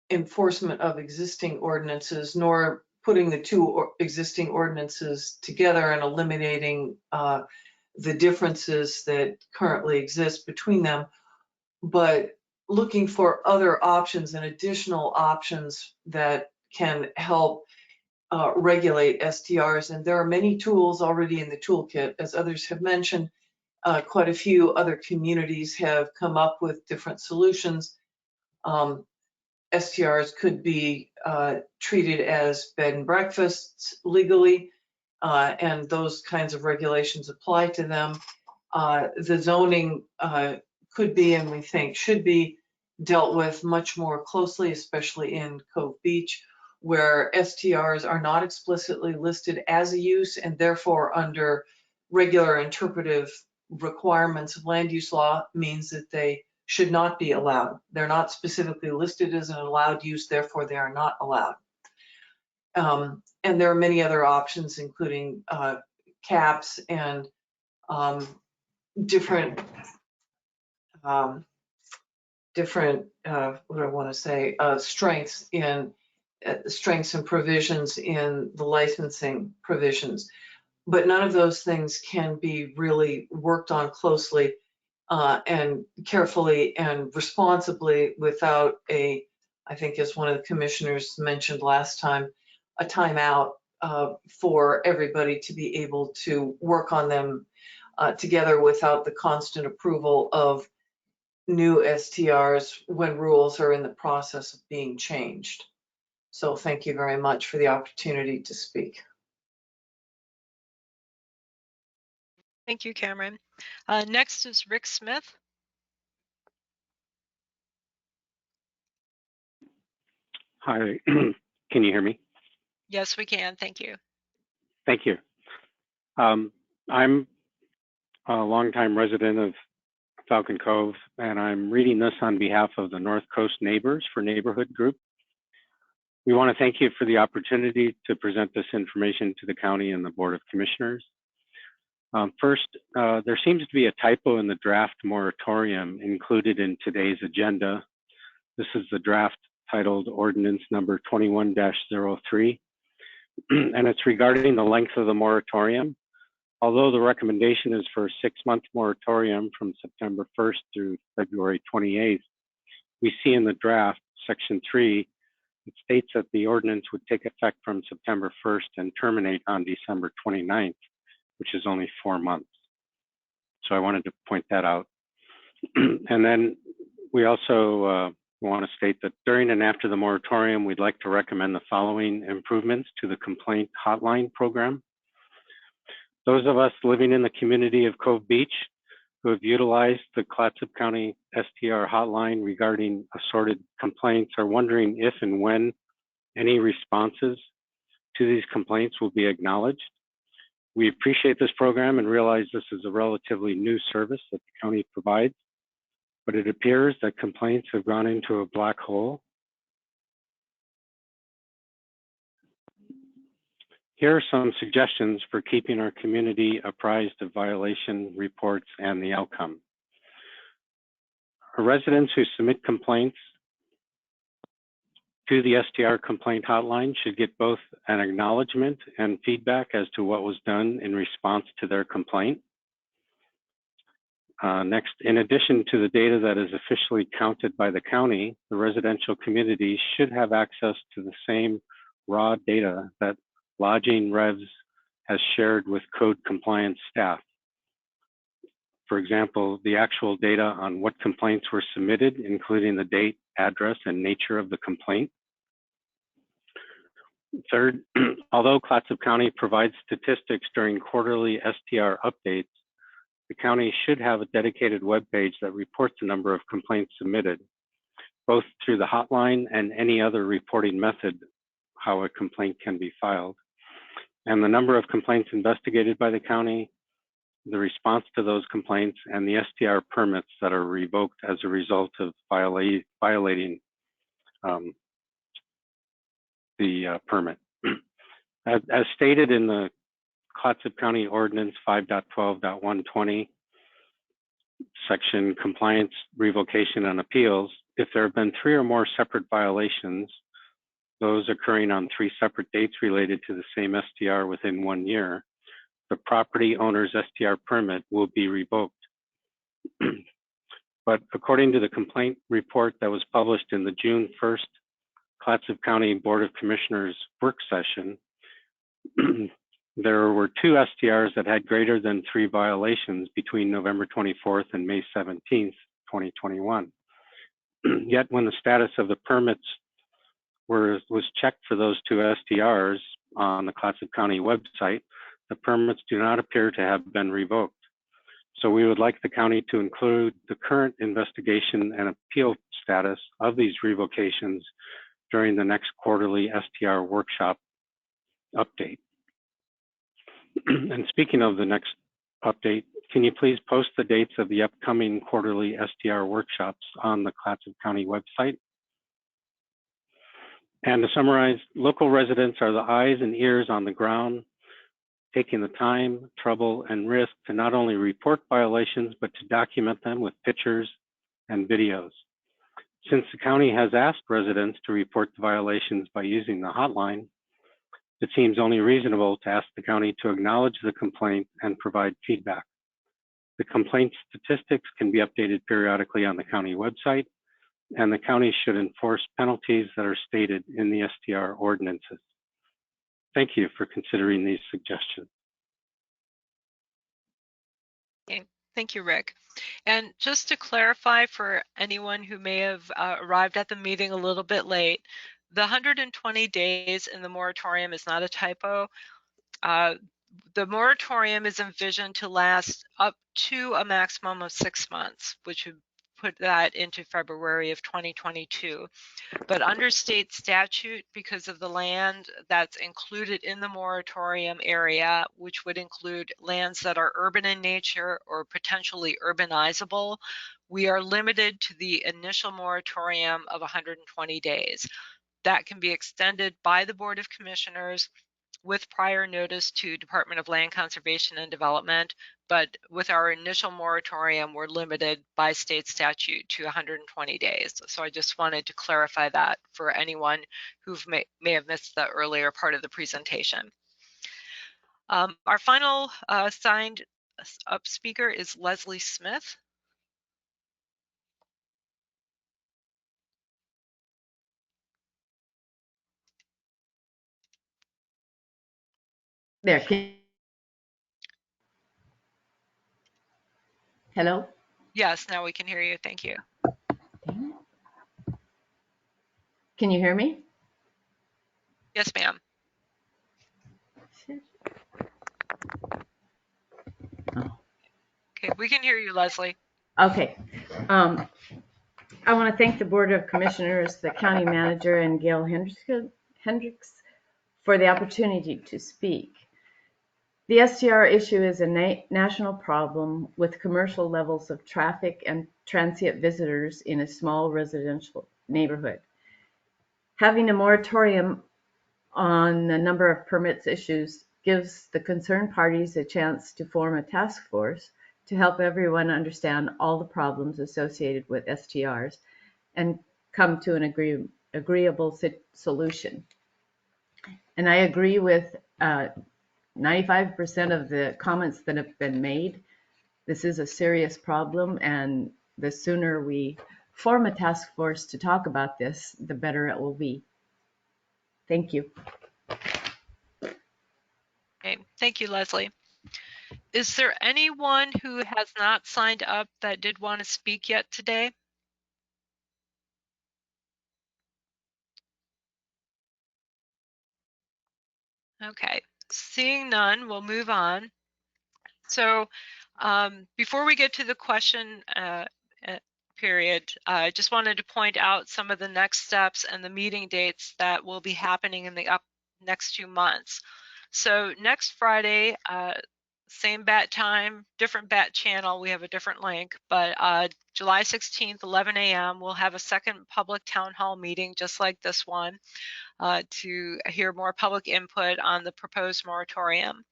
enforcement of existing ordinances, nor putting the two existing ordinances together and eliminating the differences that currently exist between them, but looking for other options and additional options that can help regulate STRs. And there are many tools already in the toolkit. As others have mentioned, quite a few other communities have come up with different solutions. STRs could be treated as bed and breakfasts legally, and those kinds of regulations apply to them. The zoning could be, and we think should be, dealt with much more closely, especially in Cove Beach, where STRs are not explicitly listed as a use, and therefore under regular interpretive requirements of land use law means that they should not be allowed. They're not specifically listed as an allowed use, therefore they are not allowed. And there are many other options, including caps and different what do I want to say, strengths and provisions in the licensing provisions. But none of those things can be really worked on closely and carefully and responsibly without I think as one of the commissioners mentioned last time, a timeout for everybody to be able to work on them together without the constant approval of new STRs when rules are in the process of being changed. So thank you very much for the opportunity to speak.
Thank you, Cameron. Next is Rick Smith.
Hi, can you hear me?
Yes, we can. Thank you.
Thank you. I'm a longtime resident of Falcon Cove, and I'm reading this on behalf of the North Coast Neighbors for Neighborhood Group. We want to thank you for the opportunity to present this information to the county and the Board of Commissioners. First, there seems to be a typo in the draft moratorium included in today's agenda. This is the draft titled Ordinance number 21-03, and it's regarding the length of the moratorium. Although the recommendation is for a 6-month moratorium from September 1st through February 28th, we see in the draft, Section 3, it states that the ordinance would take effect from September 1st and terminate on December 29th, which is only 4 months. So I wanted to point that out. And then we also want to state that during and after the moratorium, we'd like to recommend the following improvements to the complaint hotline program. Those of us living in the community of Cove Beach who have utilized the Clatsop County STR hotline regarding assorted complaints are wondering if and when any responses to these complaints will be acknowledged. We appreciate this program and realize this is a relatively new service that the county provides, but it appears that complaints have gone into a black hole. Here are some suggestions for keeping our community apprised of violation reports and the outcome. Our residents who submit complaints to the STR complaint hotline should get both an acknowledgement and feedback as to what was done in response to their complaint. Next, in addition to the data that is officially counted by the county, the residential community should have access to the same raw data that Lodging Revs has shared with code compliance staff. For example, the actual data on what complaints were submitted, including the date, address, and nature of the complaint. Third, although Clatsop County provides statistics during quarterly STR updates, the county should have a dedicated web page that reports the number of complaints submitted, both through the hotline and any other reporting method, how a complaint can be filed, and the number of complaints investigated by the county, the response to those complaints, and the STR permits that are revoked as a result of violating the permit. As stated in the Clatsop County Ordinance 5.12.120, section Compliance, Revocation, and Appeals, if there have been 3 or more separate violations, those occurring on 3 separate dates related to the same STR within 1 year, the property owner's STR permit will be revoked. But according to the complaint report that was published in the June 1st Clatsop County Board of Commissioners work session, there were 2 STRs that had greater than 3 violations between November 24th and May 17th, 2021. Yet when the status of the permits was checked for those 2 STRs on the Clatsop County website, the permits do not appear to have been revoked. So we would like the county to include the current investigation and appeal status of these revocations during the next quarterly STR workshop update. And speaking of the next update, can you please post the dates of the upcoming quarterly STR workshops on the Clatsop County website? And to summarize, local residents are the eyes and ears on the ground, taking the time, trouble, and risk to not only report violations, but to document them with pictures and videos. Since the county has asked residents to report the violations by using the hotline, it seems only reasonable to ask the county to acknowledge the complaint and provide feedback. The complaint statistics can be updated periodically on the county website, and the county should enforce penalties that are stated in the STR ordinances. Thank you for considering these suggestions.
Okay. Thank you, Rick. And just to clarify for anyone who may have arrived at the meeting a little bit late, the 120 days in the moratorium is not a typo. The moratorium is envisioned to last up to a maximum of 6 months, which would put that into February of 2022. But under state statute, because of the land that's included in the moratorium area, which would include lands that are urban in nature or potentially urbanizable, we are limited to the initial moratorium of 120 days. That can be extended by the Board of Commissioners with prior notice to Department of Land Conservation and Development, but with our initial moratorium, we're limited by state statute to 120 days. So I just wanted to clarify that for anyone who may have missed the earlier part of the presentation. Our final signed up speaker is Leslie Smith.
There. Hello?
Yes, now we can hear you. Thank you.
Can you hear me?
Yes, ma'am. Okay, we can hear you, Leslie.
Okay. I want to thank the Board of Commissioners, the County Manager, and Gail Hendricks for the opportunity to speak. The STR issue is a national problem with commercial levels of traffic and transient visitors in a small residential neighborhood. Having a moratorium on the number of permits issues gives the concerned parties a chance to form a task force to help everyone understand all the problems associated with STRs and come to an agreeable solution. And I agree with 95% of the comments that have been made. This is a serious problem, and the sooner we form a task force to talk about this, the better it will be. Thank you.
Okay, thank you, Leslie. Is there anyone who has not signed up that did want to speak yet today? Okay, seeing none, we'll move on. So before we get to the question period, I just wanted to point out some of the next steps and the meeting dates that will be happening in the next 2 months. So next Friday, same bat time, different bat channel, we have a different link, but July 16th, 11 a.m., we'll have a second public town hall meeting just like this one to hear more public input on the proposed moratorium.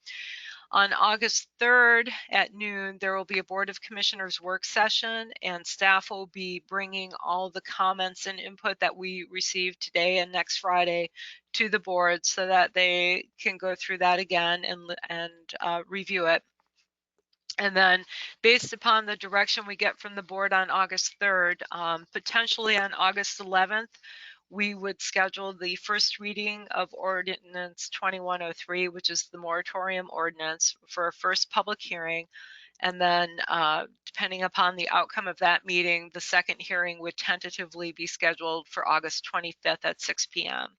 On August 3rd at noon, there will be a Board of Commissioners work session, and staff will be bringing all the comments and input that we received today and next Friday to the board so that they can go through that again and review it. And then based upon the direction we get from the board on August 3rd, potentially on August 11th, we would schedule the first reading of Ordinance 2103, which is the moratorium ordinance, for a first public hearing. And then depending upon the outcome of that meeting, the second hearing would tentatively be scheduled for August 25th at 6 p.m.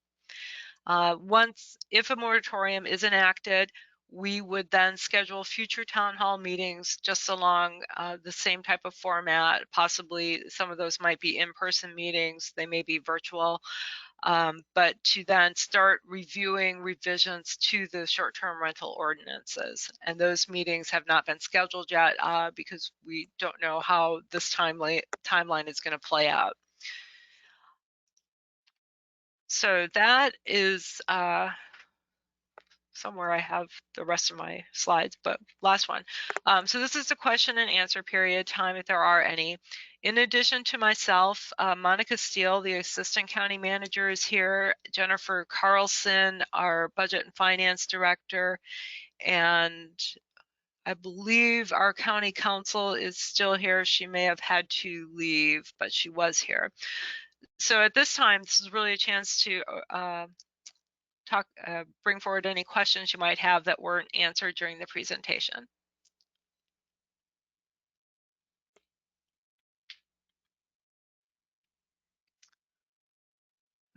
If a moratorium is enacted, we would then schedule future town hall meetings just along the same type of format. Possibly some of those might be in-person meetings, they may be virtual, but to then start reviewing revisions to the short-term rental ordinances. And those meetings have not been scheduled yet because we don't know how this timeline is going to play out. So that is somewhere I have the rest of my slides, but last one. So this is the question and answer period time, if there are any. In addition to myself, Monica Steele, the Assistant County Manager, is here. Jennifer Carlson, our Budget and Finance Director, and I believe our County Counsel is still here. She may have had to leave, but she was here. So at this time, this is really a chance to bring forward any questions you might have that weren't answered during the presentation.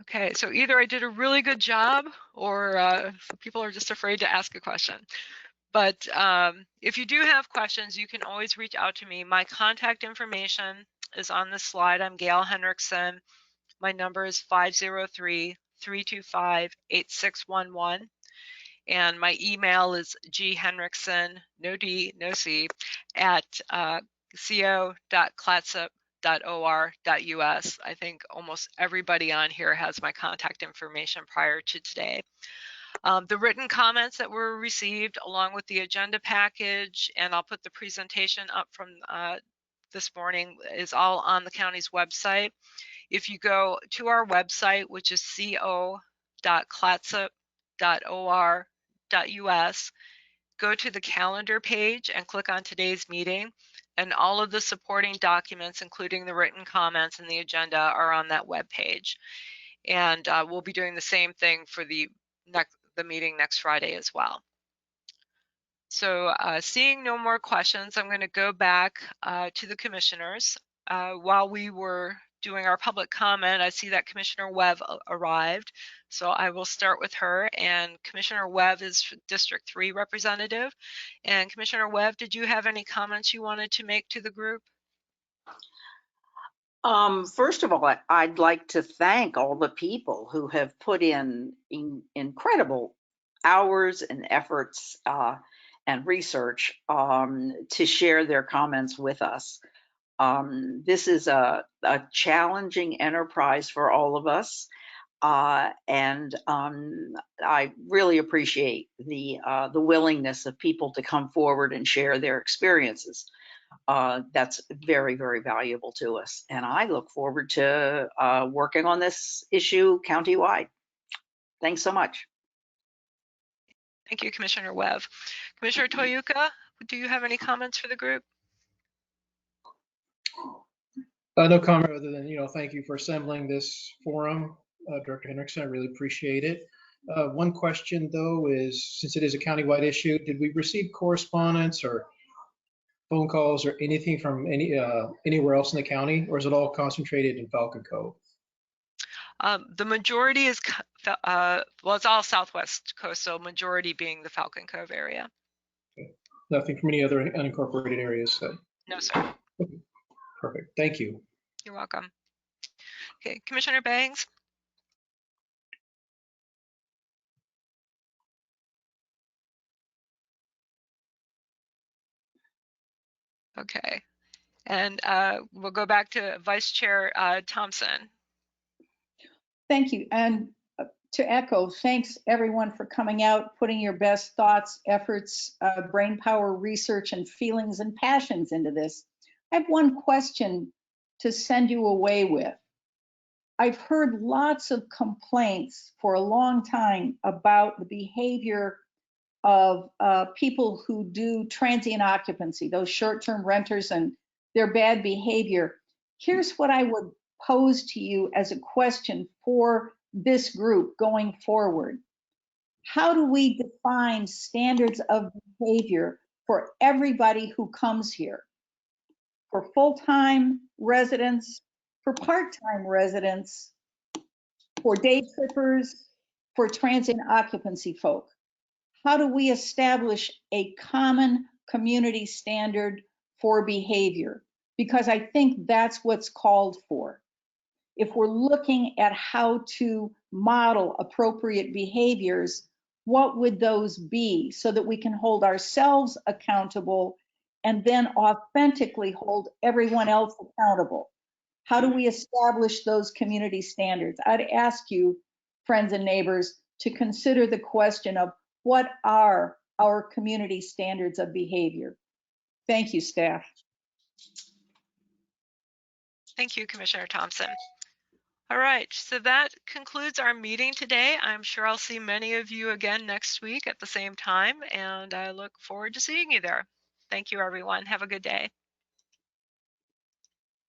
Okay, so either I did a really good job or people are just afraid to ask a question. But if you do have questions, you can always reach out to me. My contact information is on the slide. I'm Gail Henriksen. My number is 503-325-8611. And my email is ghenriksen, no D, no C, at co.clatsop.or.us. I think almost everybody on here has my contact information prior to today. The written comments that were received along with the agenda package, and I'll put the presentation up from this morning, is all on the county's website. If you go to our website, which is co.clatsop.or.us, go to the calendar page and click on today's meeting, and all of the supporting documents, including the written comments and the agenda, are on that web page. And we'll be doing the same thing for the meeting next Friday as well. So seeing no more questions, I'm going to go back to the commissioners. While we were doing our public comment, I see that Commissioner Webb arrived. So I will start with her, and Commissioner Webb is District 3 representative. And Commissioner Webb, did you have any comments you wanted to make to the group?
First of all, I'd like to thank all the people who have put in incredible hours and efforts and research to share their comments with us. This is a challenging enterprise for all of us, and I really appreciate the willingness of people to come forward and share their experiences. That's very, very valuable to us. And I look forward to working on this issue countywide. Thanks so much.
Thank you, Commissioner Webb. Commissioner Toyuka, do you have any comments for the group?
No comment other than, thank you for assembling this forum, Director Hendrickson. I really appreciate it. One question, though, is since it is a countywide issue, did we receive correspondence or phone calls or anything from anywhere else in the county, or is it all concentrated in Falcon Cove?
The majority is, well, it's all Southwest coastal, majority being the Falcon Cove area.
Okay. Nothing from any other unincorporated areas? So.
No, sir.
Okay. Perfect. Thank you.
You're welcome. Okay, Commissioner Bangs? Okay, and we'll go back to Vice Chair Thompson.
Thank you. And to echo, thanks everyone for coming out, putting your best thoughts, efforts, brain power, research, and feelings and passions into this. I have one question to send you away with. I've heard lots of complaints for a long time about the behavior of people who do transient occupancy, those short-term renters and their bad behavior. Here's what I would pose to you as a question for this group going forward. How do we define standards of behavior for everybody who comes here? For full-time residents, for part-time residents, for day trippers, for transient occupancy folk? How do we establish a common community standard for behavior? Because I think that's what's called for. If we're looking at how to model appropriate behaviors, what would those be so that we can hold ourselves accountable and then authentically hold everyone else accountable? How do we establish those community standards? I'd ask you, friends and neighbors, to consider the question of what are our community standards of behavior? Thank you, staff.
Thank you, Commissioner Thompson. All right, so that concludes our meeting today. I'm sure I'll see many of you again next week at the same time, and I look forward to seeing you there. Thank you, everyone. Have a good day.